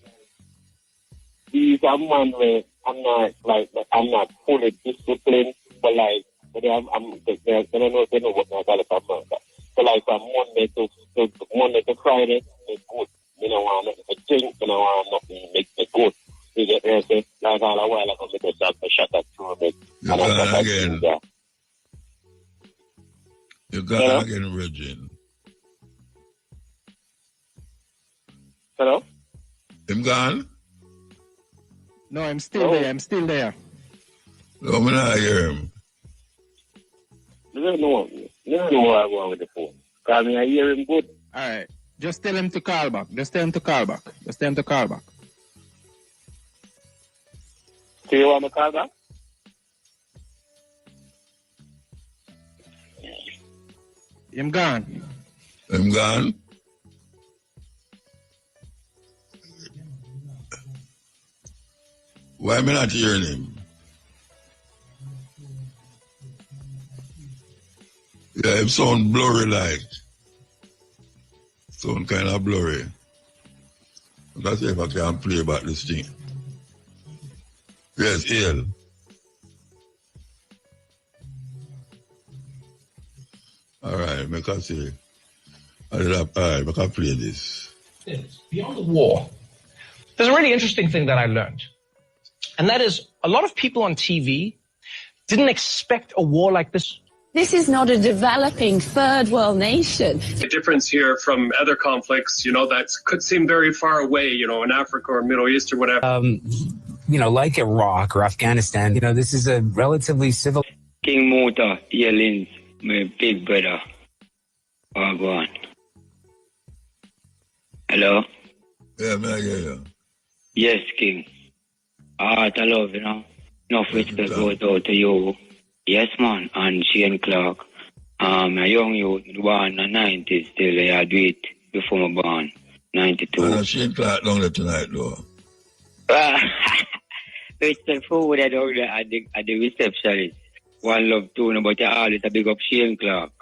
these are man where I'm not fully disciplined, but like they don't know what my dollar per month. So like from Monday to Friday, it's good. You know, I want to drink, you know, I want to make it good. You get there, say, like all a while I come to the shot at 2 minutes. You got again. You got again, Regine. Hello? Him gone? No, I'm still there. I'm still there. No, I'm not hear him. You don't know what I'm going with the phone. Because I hear him good. All right. Just tell him to call back. Just tell him to call back. Do you want me to call back? Him gone. Him gone? Why am I not hearing him? Yeah, him sound blurry like. Sound kind of blurry. Let's see if I can play back this thing. Yes, Ian. Alright, make us see. Alright, make us play this. Beyond the war, there's a really interesting thing that I learned. And that is, a lot of people on TV didn't expect a war like this. This is not a developing third world nation. The difference here from other conflicts, you know, that could seem very far away, you know, in Africa or Middle East or whatever. You know, like Iraq or Afghanistan, you know, this is a relatively civil... King Muta, yelling, my big brother. Oh, go on. Hello? Yeah, man, I hear you. Yes, King. I love, you know. Enough respect goes out to you. Yes, man. And Shane Clark. A young youth, born in the 90s, still I do it before my born. 92. And Shane Clark down there tonight, though. Respect for that down there at the receptionist. One love tune, but you always a big up Shane Clark.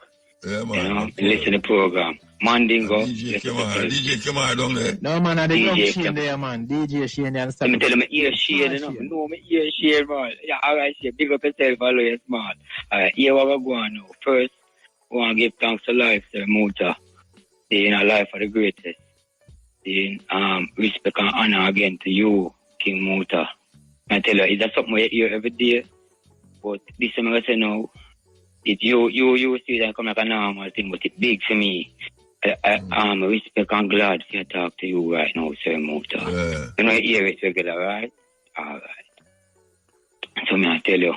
Yeah, man. You know, listen to the program. Mandingo. DJ Kamar down there. No, man, I didn't know Shane there, man. DJ Shane, you understand? Let me tell him, ear Shane, you know. No, me ear Shane, man. Yeah, all right, Shane. Big up yourself, all you smart. All right, here what we're going now. First, we want to give thanks to life, Sir Muta. You know, life are the greatest. Then, respect and honor again to you, King Muta. I tell you, is that something we hear every day? But this time I say now, it you see that come like a normal thing, but it's big for me. I'm respect and glad to talk to you right now, Sir Muta. Yeah. You know, you hear it regular, right? All right. So I tell you,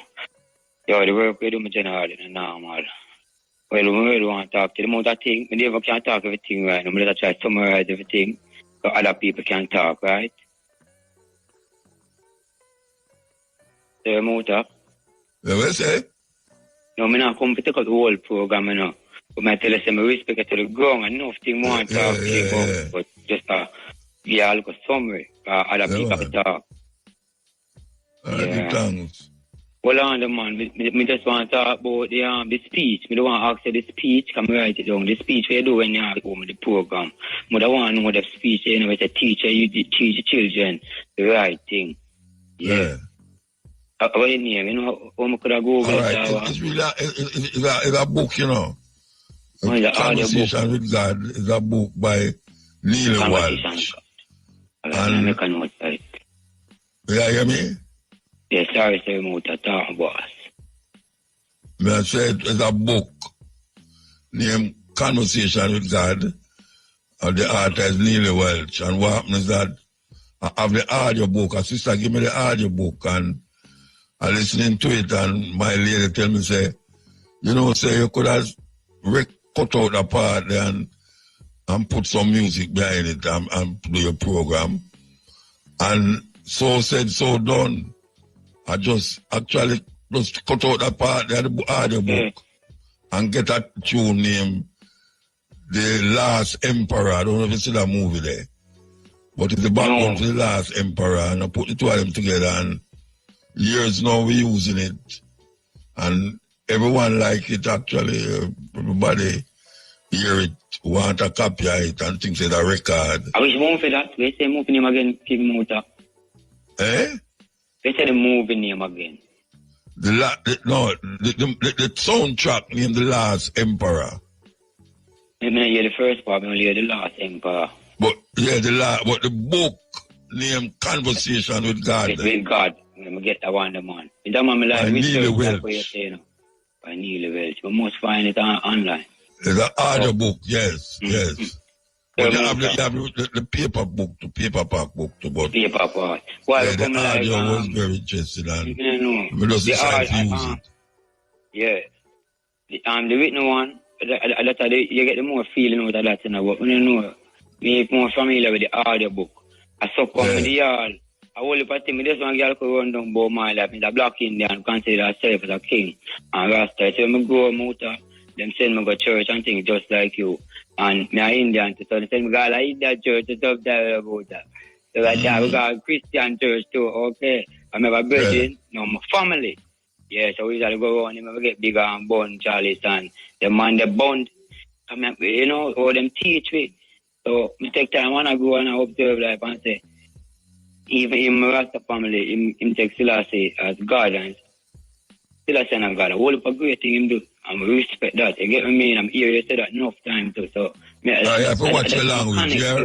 the work we do my general and normal. Well, we really want to talk to the amount of things. We never can talk everything right now. We just try to summarize everything so other people can talk, right? Sir Muta. Yeah, what you say? No, I'm not come to take out the whole program, you know. But I tell you, I respect it to the ground. Enough thing more to talk to you about, but just yeah, look at summary. other people to talk. Alright, thanks. Hold on, man. Me just want to talk about the speech. Me don't want to ask you the speech. Come write it down. The speech you do when you are home with the program. I don't want to know the speech. You know, as a teacher, you teach the children the right thing. Yeah. What you name? You know, how could I go over it's really it's a book, you know. Conversation with God is a book by Neil Walsh. And make a note of it. You hear me? Yes, sorry, sir, Muta, talk, boss. I said it's a book named Conversation with God, and the author is Neil Welch. And what happens is that I have the audio book. A sister give me the audio book, and I listening to it, and my lady tell me, say, you know, say you could have cut out a part there and put some music behind it and do your program. And so said, so done. I just actually just cut out that part there, the audio book, and get a tune named The Last Emperor. I don't know if you see that movie there. But it's the background to The Last Emperor, and I put the two of them together, and years now we're using it. And everyone like it actually. Everybody hear it, want a copy of it, and thinks it's a record. I wish one for that. We say movie name again, keep Muta. Eh? They say the movie name again. The soundtrack named The Last Emperor. I mean, hear the first part, I only hear The Last Emperor. But yeah, but the book named Conversation with God. With God. I'm going to get that one, man. It's that man, like, Neil Welch. By Neil Welch. We must find it online. It's an audio book, yes, yes. But you have the paper book, the paperback book too. But paper part. Well, the audio was very interesting, and we just decided to use it. Yeah. The written one, you get the more feeling out of that, you know, but when you know, me more familiar with the audio book. I suck on with the yard. I only part me, this one girl could run down about my life, the black Indian, consider herself as a king and Rasta. So I go out, them send me go church and things just like you. And me are Indian, so they tell me, God, I eat that church, to talk there about that. So I say, we got a Christian church too, okay. I have a virgin, no, my family. Yeah, so we usually go around and we get bigger and bun, Charlie, and the man, the bond. I mean, you know, or them teach me. So I take time when I go and I observe life and say, even in my Rasta family, him take Selassie as God, and Selassie and God, a whole heap of great thing him do. And we respect that. You get what I mean? I'm here, you say that enough time too. So, you have to watch your language, yeah?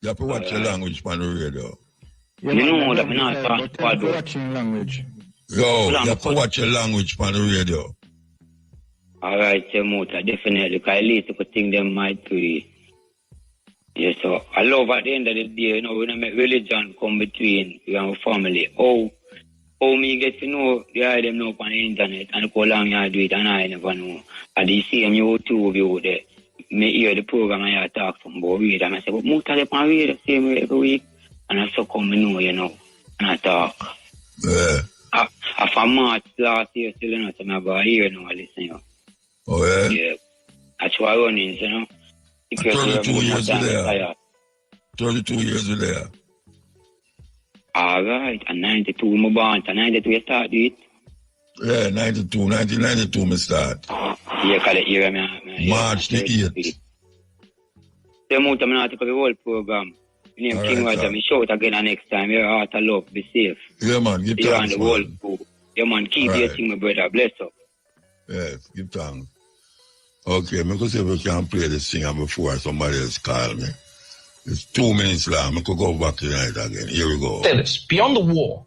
You have to watch your language on the radio. You know that I'm not talking about watching language. Yo, you have to watch your language on the radio. Alright, Muta, definitely, because at least you could think them might be. Yeah, so I love at the end of the day, you know, when I make religion come between you and family, how me get to know the them know on the internet and how long you do it and I never know. At the same YouTube you there, me hear the program and I talk some about read and I say, but Muta they can read the same way every week, and I so come know, you know, and I talk. Yeah. After March last year, still not so I go here now, I listen, you know. Oh yeah? Yeah. That's why I run in, you know. 32 years there. 32 years there. Alright, and 92 my born, and 92 you start it? Yeah, 1992 me start. Yeah, because the year me March the 8th. So Muta, I'm not take the whole program. My name King Roger, me shout again next time. You're out of love, be safe. Yeah man, give you're thanks, on the whole crew. Yeah man, keep your thing, my brother. Bless up. Yes, give thanks. Okay, me go see if we can play this singer before somebody else call me. It's 2 minutes long. I could go back tonight again. Here we go. Say this, beyond the war,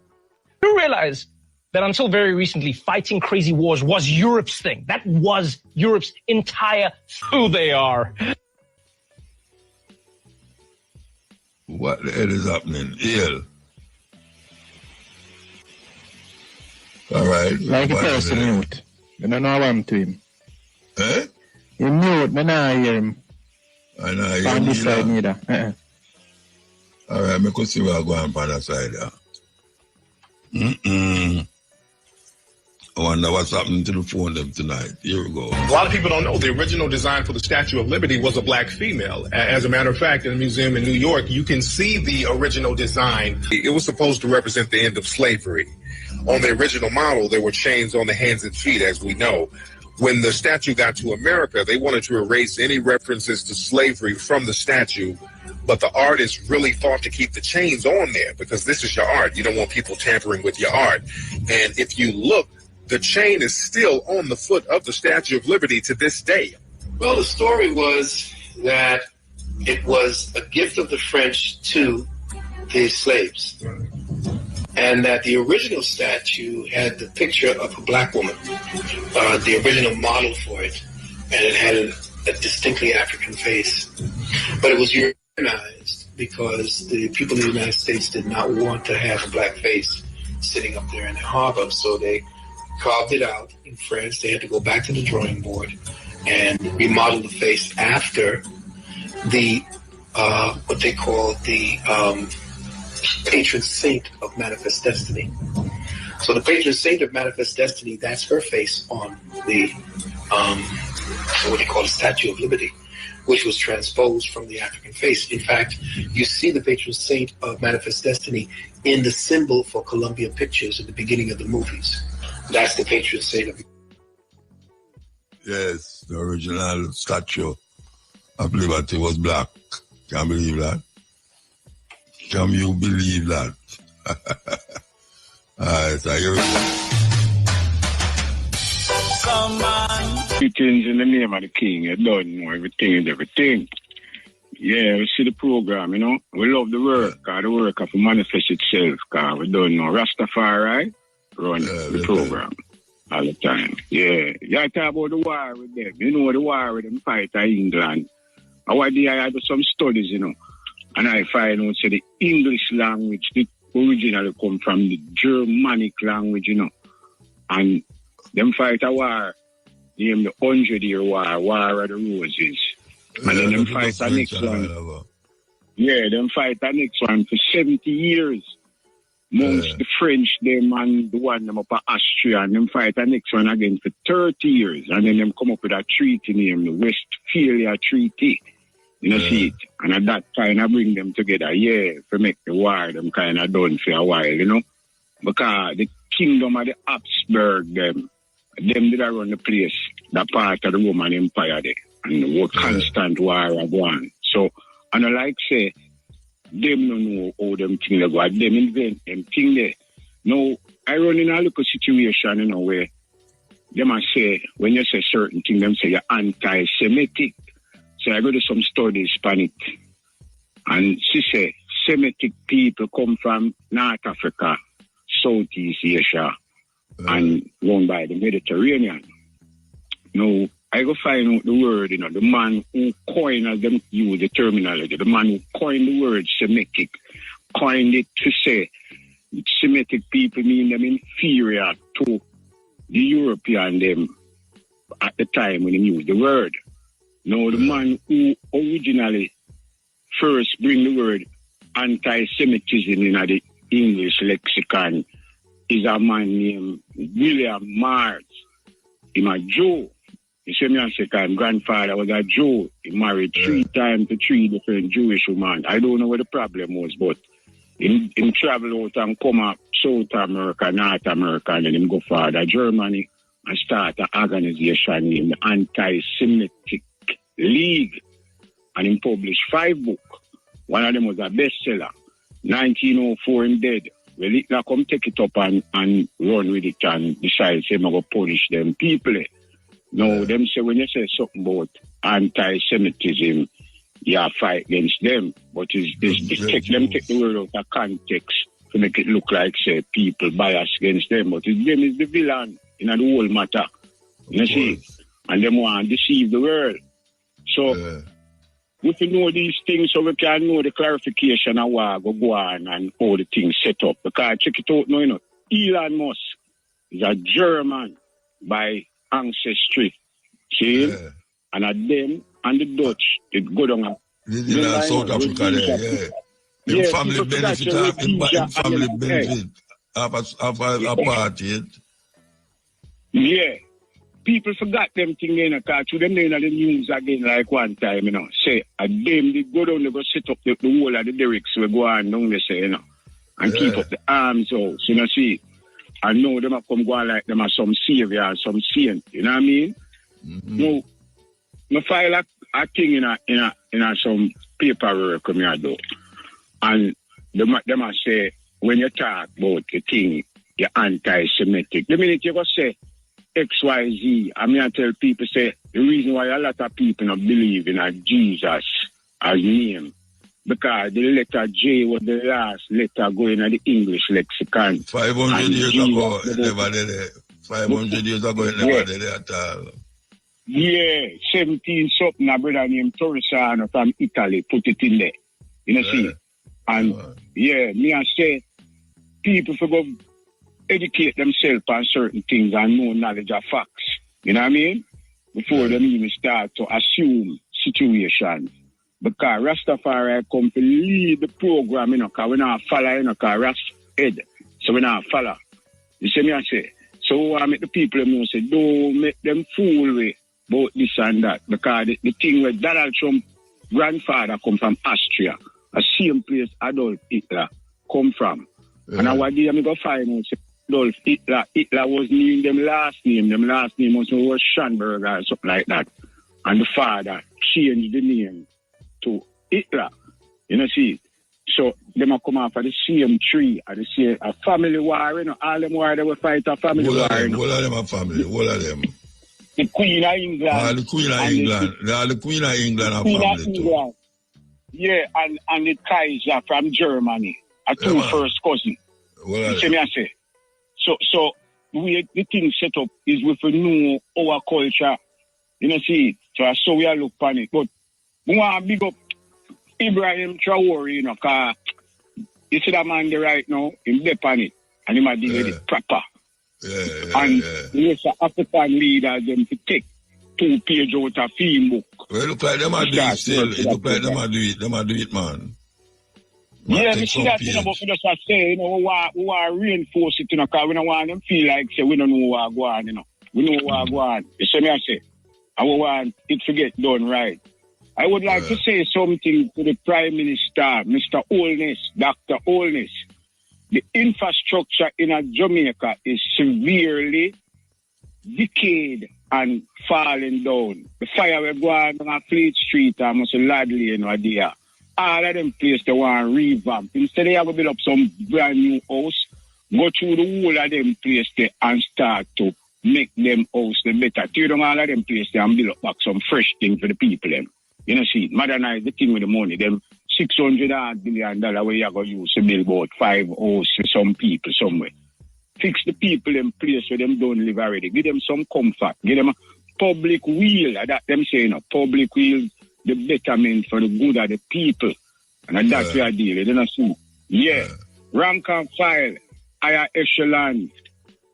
you realize that until very recently, fighting crazy wars was Europe's thing. That was Europe's entire who they are. What the hell is happening? Ill. All right. Like a person mute. I don't know what I'm to him. Eh? He mute, I don't hear him. I know, you on this side neither. All right, I could see where I go on the side there. I wonder what's happening to the phone them tonight. Here we go. A lot of people don't know the original design for the Statue of Liberty was a black female. As a matter of fact, in the museum in New York, you can see the original design. It was supposed to represent the end of slavery. On the original model, there were chains on the hands and feet, as we know. When the statue got to America, they wanted to erase any references to slavery from the statue, but the artist really fought to keep the chains on there because this is your art. You don't want people tampering with your art. And if you look, the chain is still on the foot of the Statue of Liberty to this day. Well, the story was that it was a gift of the French to the slaves, and that the original statue had the picture of a black woman, the original model for it, and it had a distinctly African face. But it was Europeanized because the people in the United States did not want to have a black face sitting up there in the harbor, so they carved it out in France. They had to go back to the drawing board and remodel the face after the what they call the patron saint of Manifest Destiny. So the patron saint of Manifest Destiny, that's her face on the what they call the Statue of Liberty, which was transposed from the African face. In fact, you see the patron saint of Manifest Destiny in the symbol for Columbia Pictures at the beginning of the movies. That's the patron saint of. Yes, the original Statue of Liberty was black. Can't believe that. Can you believe that? Alright, so here we go. Things in the name of the king, you don't know everything is everything. Yeah, we see the program, you know. We love the work, because the work have to manifest itself, because we don't know. Rastafari run the program all the time. Yeah, you talk about the war with them. You know the war with them fight in England. I do some studies, you know. And I find out say the English language, the originally come from the Germanic language, you know. And them fight a war, named the 100-Year War, War of the Roses. And then them fight the next one. Yeah, them fight the next one for 70 years. Most the French, them and the one them up at Austria, and them fight the next one again for 30 years. And then them come up with a treaty named the Westphalia Treaty. You know, see it. And at that time, I bring them together, to make the war, them kind of done for a while, you know. Because the kingdom of the Habsburg, them did run the place, that part of the Roman Empire there. And the whole constant war of one. So, and I like say, them don't know how them things they go. Them invent them thing there. Now, I run in a little situation, you know, where them I say, when you say certain things, them say you're anti-Semitic. So I go to some studies on it. And she say, Semitic people come from North Africa, Southeast Asia, and run by the Mediterranean. Now, I go find out the word, you know, the man who coined, as them use the terminology, the man who coined the word Semitic, coined it to say Semitic people mean them inferior to the European them at the time when they used the word. Now, the man who originally first bring the word anti-Semitism in the English lexicon is a man named William Mars. He's a Jew. You see me, I say, my grandfather was a Jew. He married 3 times to 3 different Jewish women. I don't know what the problem was, but he travel out and come up South America, North America, and then he go further Germany and start an organization named the Anti-Semitic League. And he published 5 books. One of them was a bestseller. 1904 him dead. Well, Hitler come take it up and run with it and decide him to punish them people. No, them say when you say something about anti-Semitism, you fight against them. But it's take the word out of context to make it look like, say, people bias against them. But them is the villain in the whole matter. You see? And them want to deceive the world. So, if you know these things, so we can know the clarification of what go on and how the things set up. Because check it out now, you know, Elon Musk is a German by ancestry. See? And at them and the Dutch, they go down. South Africa there, yeah. Family benefit, family benefit, apartheid. Yeah. People forgot them thing in a car. To them, they in the news again like one time, you know. Say, a them, they go down, they go set up the whole of the derricks. We go on down, they say, you know. And keep up the arms out, you know, see. I know them have come go on like them are some savior, some saint, you know what I mean? No, I file a thing in a some paperwork come here though. And them a say, when you talk about the thing, you're anti-Semitic. The minute you go say XYZ, I mean I tell people say the reason why a lot of people don't believe in a Jesus as name. Because the letter J was the last letter going in the English lexicon. 500 years ago, it never did it. 500 years ago, it never did it at all. Yeah, 17 something, a brother named Torresano from Italy put it in there. You know, see? And me I say, people for go educate themselves on certain things and know knowledge of facts. You know what I mean? Before them even start to assume situations. Because Rastafari come to lead the program, you know, because we not follow, you know, because Rast head. So we not follow. You see me I say? So I make the people know, say, don't make them fool with about this and that. Because the thing where Donald Trump grandfather come from Austria, a same place Adolf Hitler come from. And I was there, I go find out, say, Adolf Hitler was named them last name. Them last name was Schanberger or something like that. And the father changed the name to Hitler, you know, see. So them a come off of the same tree, and the same a family war, you know, all them war they will fight a family war. All of them are family, all of them. The Queen of England. The Queen of England. The Queen of England are family too. Yeah, and the Kaiser from Germany, a two first cousin. You see me I say. So the thing set up is with a new our culture, you know, see. So we are look on it, but we want to big up Ibrahim Traore, you know, because you see that man there right now, he's deep on it, and he might deal with it proper. Yes, African leaders, them to take 2 pages out of film book. Well, it look like them are do it still. It look like them are do it, man. Yeah, we see that, you know, but we just say, you know, we want to reinforce it, you know, because we don't want them feel like, say, we don't know what go on, you know. We know what go on. You see me I say? I want it to get done right. I would like to say something to the Prime Minister, Mr. Holness, Dr. Holness. The infrastructure in Jamaica is severely decayed and falling down. The fire will go on Fleet Street and Mr. Ladley and Wadia. All of them places they want to revamp. Instead they have to build up some brand new house, go through the whole of them places there and start to make them house the better. Tear them all of them places there and build up back some fresh thing for the people them. You know, see, modernize the thing with the money. Them $600 billion where you going to use to build about 5 houses for some people somewhere. Fix the people in place where them don't live already. Give them some comfort. Give them a public wheel. That them saying a public wheel, the betterment for the good of the people. And that's what I deal with. You know, see. Yeah. Rank and file, higher echelon,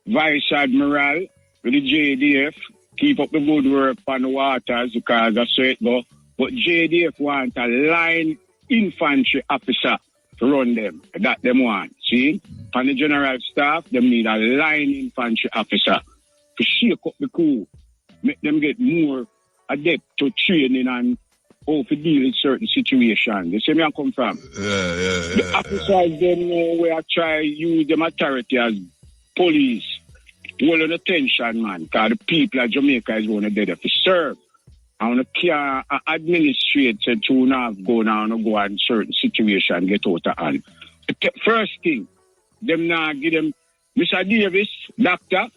Vice Admiral with the JDF. Keep up the good work on the waters because that's where it go. But JDF want a line infantry officer to run them. That them want. See? On the general staff, them need a line infantry officer to shake up the crew. Make them get more adept to training and how to deal with certain situations. You see me I come from? The officers, them know where I try use them authority as police. Hold on attention, man. Because the people of Jamaica is going to be there to serve. I want to care administrate to not go down and go on certain situation get out of hand. First thing, them now give them, Mr. Davis, doctor,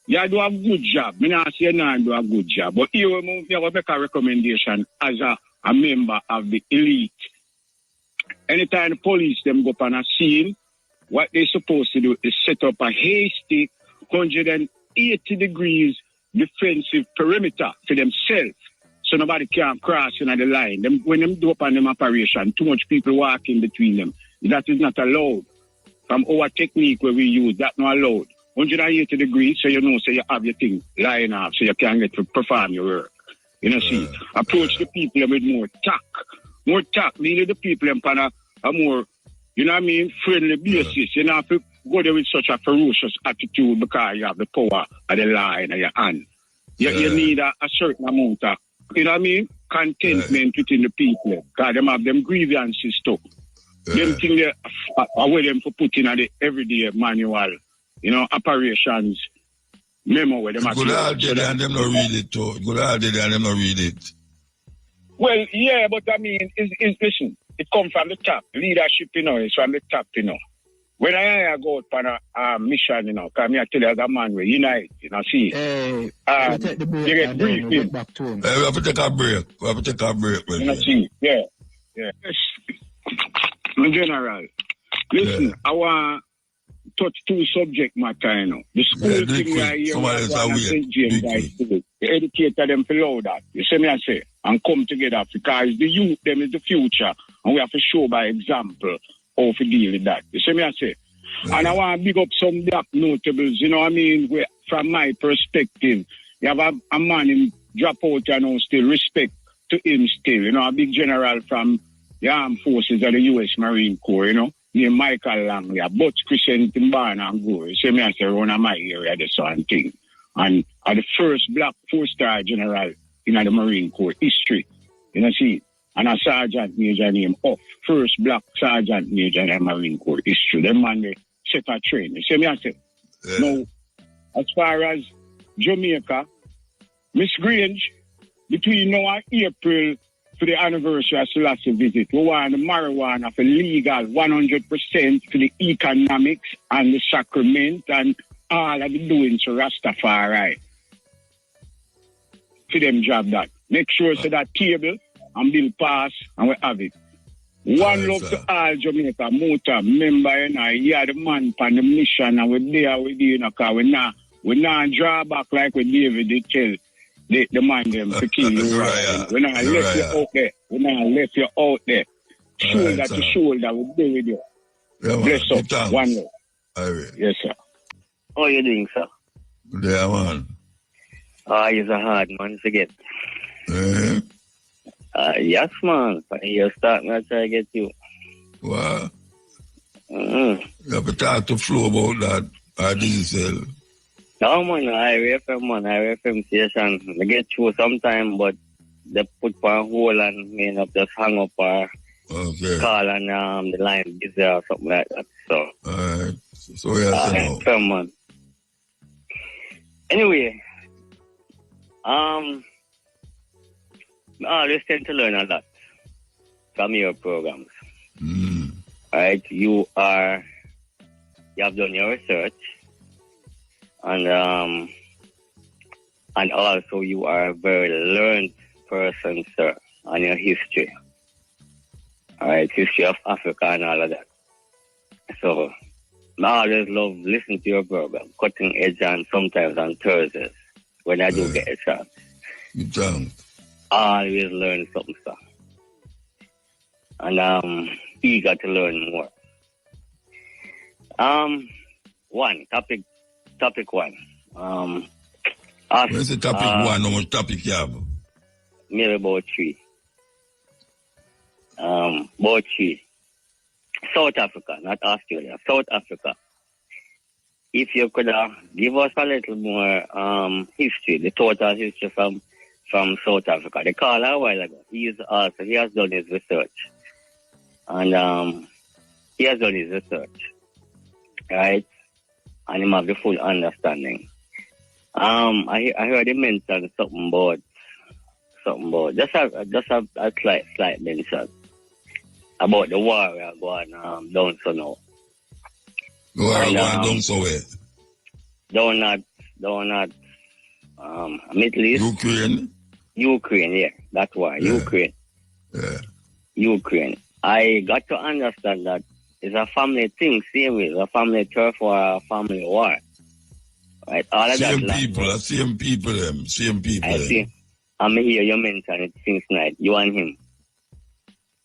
you do a good job. Me not say you do a good job. But here we will make a recommendation as a member of the elite. Anytime the police them go up on a scene, what they're supposed to do is set up a hasty 180 degrees defensive perimeter for themselves. So nobody can cross in the line. When them do up on them operation, too much people walk in between them. That is not allowed. From our technique where we use, that's not allowed. 180 degrees, so you know, so you have your thing lying off, so you can get to perform your work. You know, see, approach the people with more tact. More tact, lead the people on a more, you know what I mean, friendly basis. You know, go there with such a ferocious attitude because you have the power of the law in your hand. You need a certain amount of, you know what I mean, contentment within the people. Because them have them grievances too. Them things are where them for putting in the everyday manual, you know, operations, memo where them are. Good all day and them not read it too. Good all day and them not read it. Well, yeah, but I mean, listen, it comes from the top. Leadership, you know, is from the top, you know. When I go out on a mission, you know, because I tell you as a man, we unite, you know, see. Hey, take the break you get and then we'll briefing. get back to him. We have to take a break. You know, see, yeah. Yes. In general, listen, I want to touch two subject matter, you know. The school thing we are here, St. James High School. The educator them below that. You see me I say? And come together because the youth, them is the future. And we have to show by example how to deal with that. You see me I say? And I want to big up some black notables, you know what I mean? Where, from my perspective, you have a man in drop out, you know, still respect to him still. You know, a big general from the armed forces of the U.S. Marine Corps, you know, named Michael Langley, but Christian Timbana and go. You see me I say, run of my area, this one thing. And the first black 4-star general in the Marine Corps history. You know, see? And a sergeant major named Off. First black sergeant major in the Marine Corps history. Them man, they set a train. You see me I say? Now, as far as Jamaica, Miss Grange, between now and April for the anniversary of Selassie visit, we want the marijuana for legal 100% for the economics and the sacrament and all of the doings for Rastafari. For them job that. Make sure so that table and bill pass and we have it. One love to all Jamaica, Muta, member, you know, you are the man on the mission and we're there with you, you know, because we not draw back like we David did tell the man them to kill you. Right. We're not left you out there. We're not left you out there. Shoulder to shoulder, we'll be with you. Yeah, bless up. One love. Right. Yes, sir. How are you doing, sir? Yeah, man. He's a hard man to get. Yes, man. You're starting to try to get you. What? You have to talk to Flo about that. Or digital. No, man. I FM station. I get through sometime, but they put on hold and me end up just hang up or call and the line busy or something like that. So, alright. So yeah, FM, man. Anyway, I always tend to learn a lot from your programs. Right? You have done your research, and also you are a very learned person, sir, on your history. All right, history of Africa and all of that. So I always love listening to your program, Cutting Edge, and sometimes on Thursdays when I do get a chance. I always learn something, sir. And I'm eager to learn more. Topic one. Where's the topic one? How much topic you have? Maybe about 3. About 3. South Africa, not Australia. South Africa. If you could give us a little more history, the total history from South Africa. The caller a while ago, he has done his research. And he has done his research. Right? And he have the full understanding. I heard him mention something about just a slight mention about the war we are going down so now. The war we are going down so where? Down at Middle East. Ukraine, yeah. That's why. Yeah. Ukraine. Yeah. Ukraine. I got to understand that it's a family thing, same way. It's a family turf or a family war. Right? All of same that. Same people. I see. I'm here, you mentioned it since night, you and him.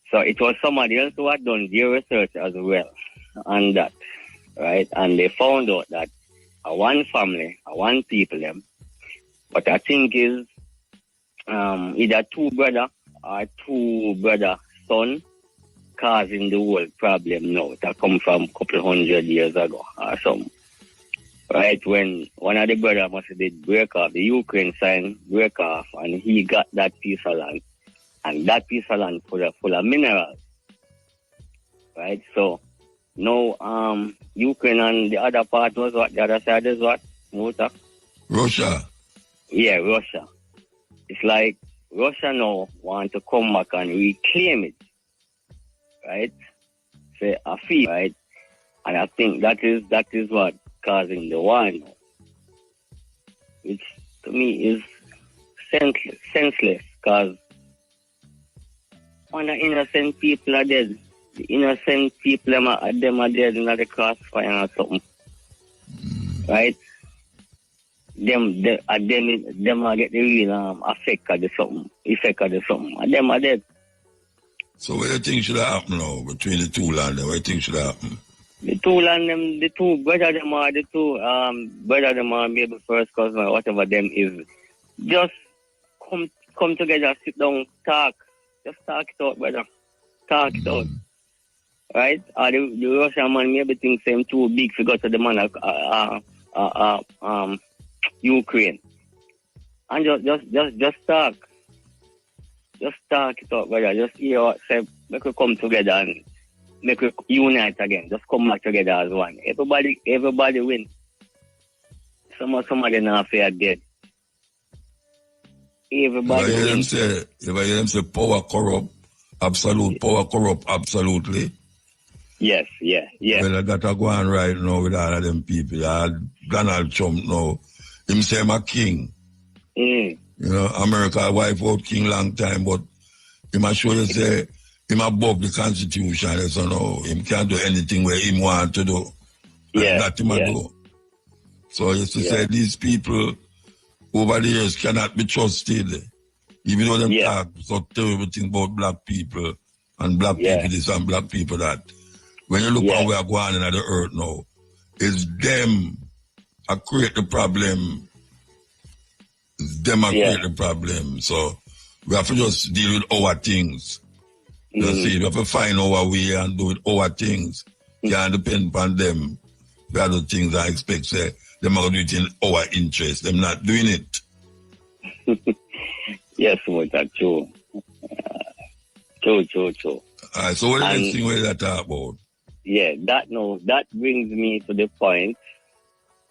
So it was somebody else who had done their research as well on that, right? And they found out that one family, one people, but I think is either two brother or two brother son, causing the whole problem now that come from a couple 100 years ago or something. Right, when one of the brothers must have did break off, the Ukraine side break off, and he got that piece of land. And that piece of land full of minerals. Right, so now Ukraine and the other part was what? The other side is what? Muta? Russia. Yeah, Russia. It's like Russia now want to come back and reclaim it. Right? Say a fee, right? And I think that is what causing the war now. Which to me is senseless because when the innocent people are dead, the innocent people them are dead in the crossfire or something. Right? Them are get the real effect of the something. And them are dead. So what do you think should happen now between the two lands? What do you think should happen? The two land them, the two brother them are maybe first cousin or whatever them is. Just come together, sit down, talk. Just talk it out, brother. Talk it out. Right? The Russian man maybe thinks him too big to go to the man Ukraine. And just talk. Just talk it out, brother. Just hear what say, make we come together and make we unite again. Just come back together as one. Everybody win. Some of them are fair dead. Everybody win. If I hear them say power corrupt, power corrupt absolutely. Yes, yeah. Well, that are going right now with all of them people. Donald Trump now, him say I'm a king. You know, America wipe out king long time, but him a show you say him above the Constitution, so no, him can't do anything where him want to do. That him do. So I used to say these people over the years cannot be trusted. Even though them talk so terrible thing about black people and black people this and black people that. When you look how we are going in the earth now, it's them that create the problem. It's them that create the problem. So we have to just deal with our things. You see, we have to find our way and do it our things. Can't depend on them. The other things I expect, say, them are doing it in our interest. Them not doing it. Yes, that's true. True. Alright, so what is the next thing we talk about? Yeah, that brings me to the point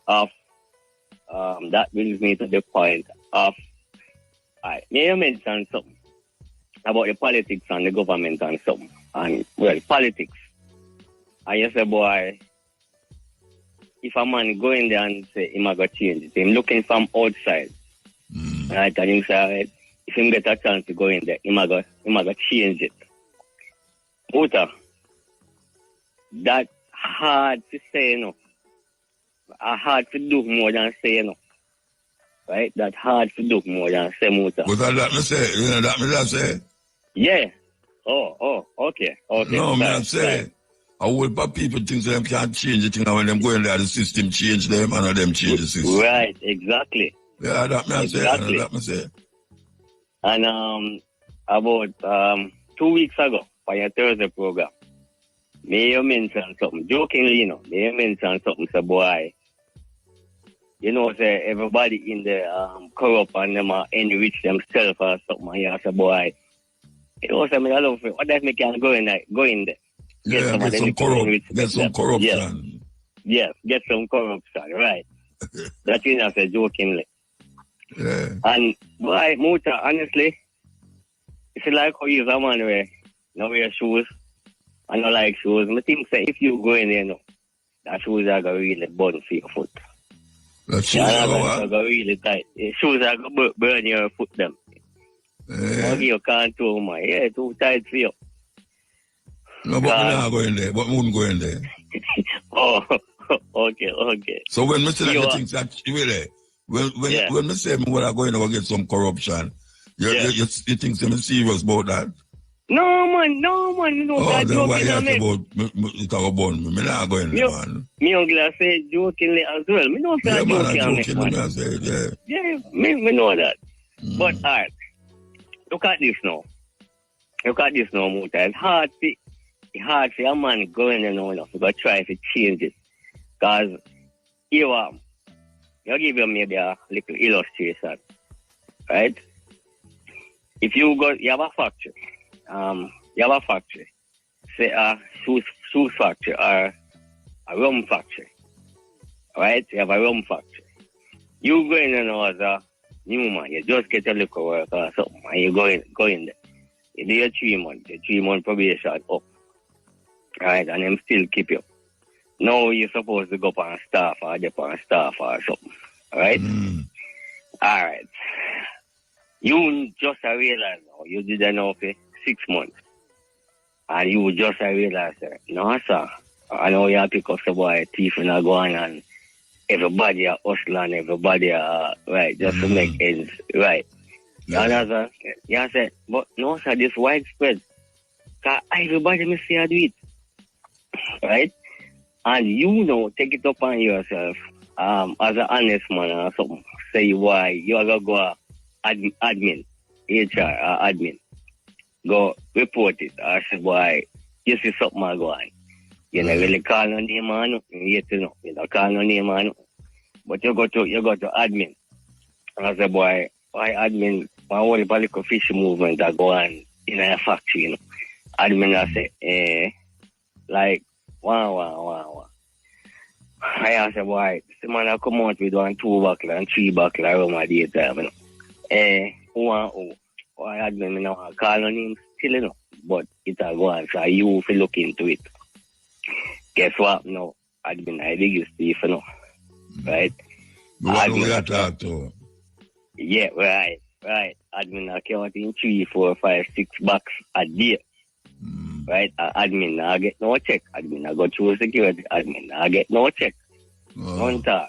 of may you mention something about the politics and the government and something. And well, politics. I say, boy, if a man go in there and say him go change it, him looking from outside. Right, and him say, right, if him get a chance to go in there, him go change it. Uta, that hard to say, hard to do more than say, right? That hard to do more than say, Muta. But that me say, you know that me say? Yeah. Oh, okay. No, me not say. A whole lot of people think them can't change the thing, and when them go in there, the system change them, and them change the system. Right, exactly. Yeah, that me exactly. say. That me say. And about 2 weeks ago, for your Thursday program, may you mention something, jokingly, may you mention something, say, boy, say everybody in the corrupt and them enrich themselves or something, and you say, boy, say, me, I love it. What does me can go in there? Get some corruption. Yes, get some corruption, right. That I say jokingly. Yeah. And boy, Muta, honestly, it's like how you a man where no wear shoes, I don't like shoes. I think say if you go in there, that shoes are going to really burn for your foot. That shoes are going really tight. Shoes are going to burn your foot them. Yeah. You can't too much. Yeah, too tight for you. No, but we not go in there. But we wouldn't go in there. Oh, okay. So when Mr. Like the things that really, when me say me when I go in and get some corruption, you think I'm serious about that? No man, you know that then why joking you talk about me? Me not go in there, man. Me only say jokingly as well. Me know that joking me I say, yeah, me know that. But alright, look at this now, Muta. It's hard to it's hard for a man going in enough to try to change it. Because you give you maybe a little illustration, right? If you have a factory, say a shoes factory or a rum factory, right? You have a rum factory. You go in as a new man, you just get a little work or something, and you go in there. You do your 3 month probation up, right? And them still keep you. Now you're supposed to go up on staff or dip on staff or something, right? All right. You just realize now, you did that now for 6 months. And you just realize, no, sir, I know you pick up the boy, thief and go on, and everybody are hustling, everybody are, right, just to make ends, right? You understand? You say, but no, sir, this widespread. Because everybody must see how do it, right? And you know, take it upon yourself, as an honest man or something. Say why you are going to go admin, HR or admin. Go report it or say why you see something go on. You know, really call no name man, you know, you don't call no name man. But you go to admin. And I say, boy, why admin, why all the political fish movement that go on in a factory, you know. Admin I say, like, wow. I say, boy, the man I come out with 1, 2 buckler and 3 buckler around my daytime, you know. Why admin, you know, I call no name still, you know. But it will go on, so you will look into it. Guess what? No, admin, I dig you, Steve, you know. Right? What do we talk to? Yeah, right. Admin, I count in 3, 4, 5, 6 bucks a day. Right? Admin, I get no check. Admin, I go through security. Admin, I get no check. One talk.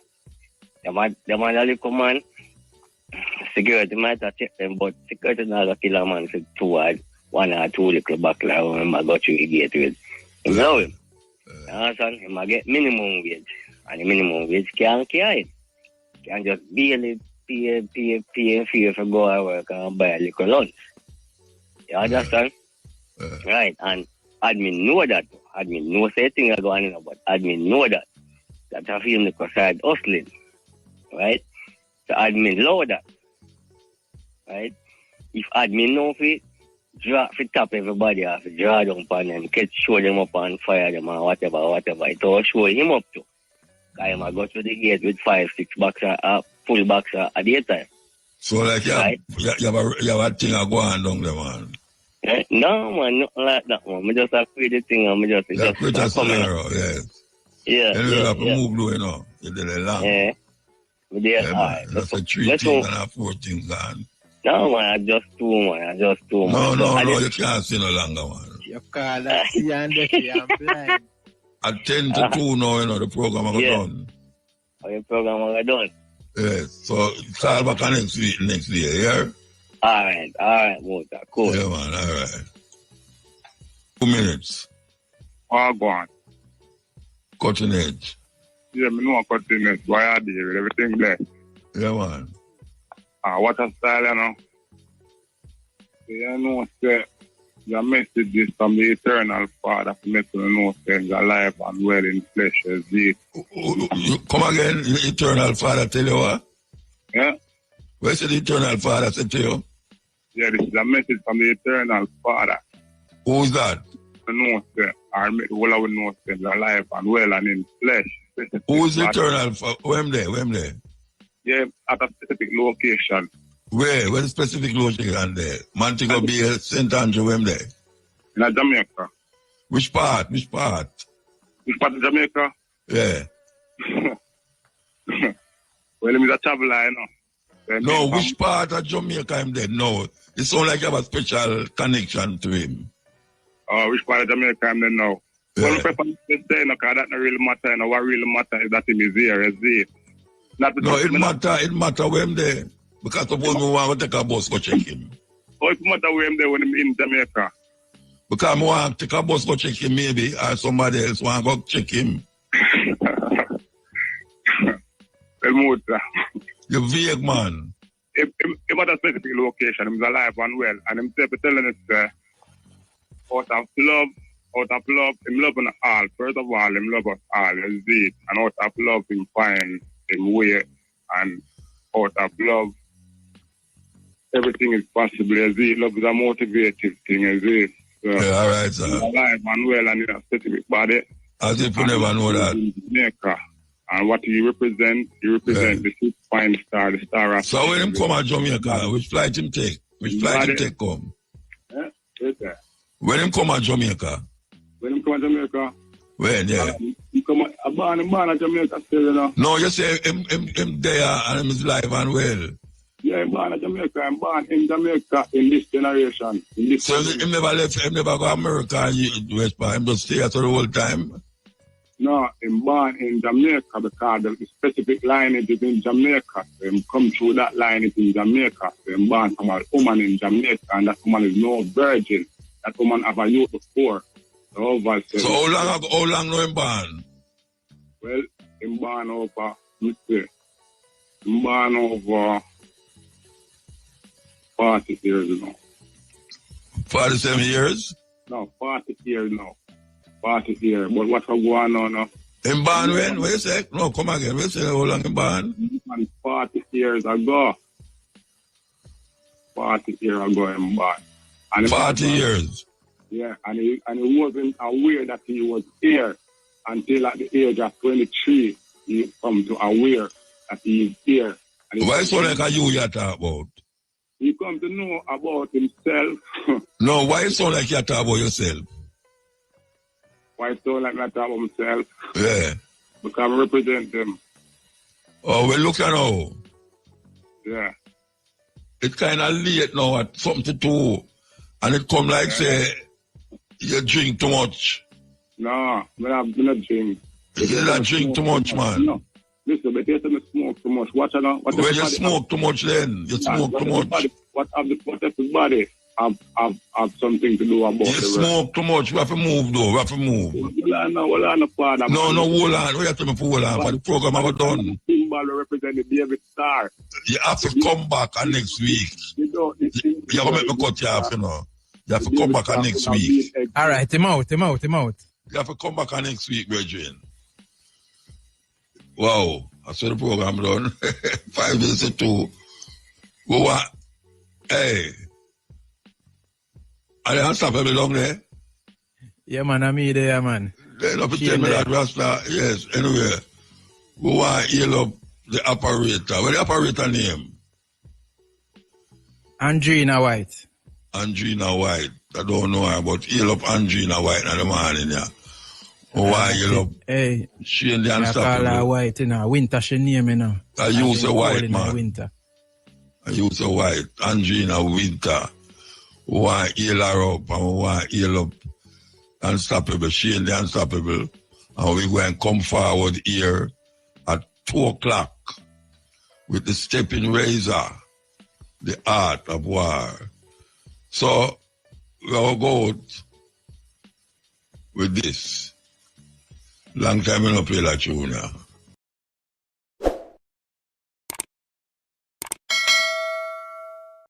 The man, a little man, security might have checked them, but security not a kill a man for 1 or 2 little buckler. I remember I got through the gate with. You know him? Son, him I get minimum wage. And the minimum wage can't carry it. Can just barely pay fee for go to work and buy a little lunch. You understand? Right, and admin know that. Admin know say things are going on, but admin know that. That I feel the side hustling. Right? So admin know that. Right? If admin know it, tap everybody off, draw them upon them, show them up and fire them or whatever. It all show him up to. I might go to the gate with 5, 6 bucks full bucks a day time. So like you have a thing a go on down there, man. No, man, nothing like that, man. I just create the thing and I just create a scenario, yes. Yeah. And you have to move though, you know. You did it long. Yeah. That's a 3 things and a 4 things on. No, man, I just 2, man. No, you can't see no longer, man. You call that see and I'm blind. At 10 to 2 now, you know, the program is done. The program is done. Yes, so it's all back next year, yeah? Alright, Mota, cool. Yeah, man, alright. 2 minutes. Go on. Cutting edge. Yeah, I know cutting edge. Why are they with everything there? Yeah, man. What a style, you know. You know, say, the message is from the eternal Father to make you know things alive and well in flesh as it. Come again, the eternal Father tell you what? Yeah? Where's the eternal Father said to you? Yeah, this is a message from the eternal Father. Who is that? To know things, or make the whole of know things alive and well and in flesh. Who is the eternal Father? Where there? Yeah, at a specific location. Where the specific location there? Montego Bay, St. Andrew, where there? In Jamaica. Which part? Which part of Jamaica? Yeah. Well, he's a traveler, you know. No, which part of Jamaica I'm there? No, it sounds like you have a special connection to him. Which part of Jamaica I'm there now? Yeah. Well, I prefer to say, because that don't really matter, you know. What really matters is that him is here, is it? It matter where I'm there. Because suppose we want to take a bus go check him. It matter where I'm there when I'm in Jamaica. Because I want to take a bus go check him maybe, or somebody else want to go check him. You're vague, man. If at a specific location, he's alive and well, and himself telling us out of love out of love, him loving all. First of all, him love us all, you see it. And out of love, him find him way. And out of love, everything is possible, you see. Love is a motivative thing, you see. So, yeah, all right, sir. Alive and well and in a specific body. As if you never know that. Jamaica. And what he represent the fine star, the star of. So when him come to Jamaica, which flight him take? Which flight him take come? Yes, sir. When him come to Jamaica? When him come to Jamaica? When, yeah. He come born at Jamaica still, you know. No, you say him there and him is live and well. Yeah, I'm born at Jamaica. I'm born in Jamaica in this generation. So him never left, him never go to America and West Palm, him just stay here the whole time? No, I'm born in Jamaica because the specific lineage is in Jamaica. So him come through that lineage in Jamaica. So I'm born from a woman in Jamaica and that woman is no virgin. That woman have a youth before. So how long no him born? Well, him born over, let's say, him born over 40 years now. 47 years? No, 40 years now. 40 years. But what's going on now? Him born when? What you say? No, come again. What you say? How long him born? 40 years ago. 40 years ago him born. And 40 years? Yeah, and he wasn't aware that he was here until at the age of 23, he come to aware that he is here. And why so like you talk about? He come to know about himself. No, why so like you talk about yourself? Why so like I talk about myself? Yeah. Because I represent him. Oh, well, look at now. Yeah. It's kind of late now at something to do. And it come like, say, you drink too much. No, I don't drink. You don't drink too much, man. No. Listen, but you smoke too much. Watch out. Well, you smoke too much then. You smoke too much. What everybody have something to do about it. You smoke too much. We have to move, though. We have to move. Hold on, father. No, hold on. We have to hold on. For the program I've done. Symbol represent the David Star. You have to come back next week. You're going to make me cut you off, you know. You have to come back next week. All right, him out. You have to come back next week, brethren. Wow, I saw the program done. 5 minutes to 2. Go what? Hey. Are they unstoppable long there? Yeah, man, I'm here there, man. They don't tell me that Rasta. Yes, anyway. Go on, heal up the operator. What's the operator name? Andrina White. Andrina White. I don't know her, but heal up Andrina White in the morning, yeah. Why heal up? Hey. She and the unstoppable. I call her White, you know. Winter, she name me now. I use a white, man. Winter. I use a white. Andrina Winter. Why heal her up and why heal up Unstoppable. She and the Unstoppable. And we go and come forward here at 2 o'clock with the stepping razor, the art of war. So we'll go out with this. Long time I don't play that tune now.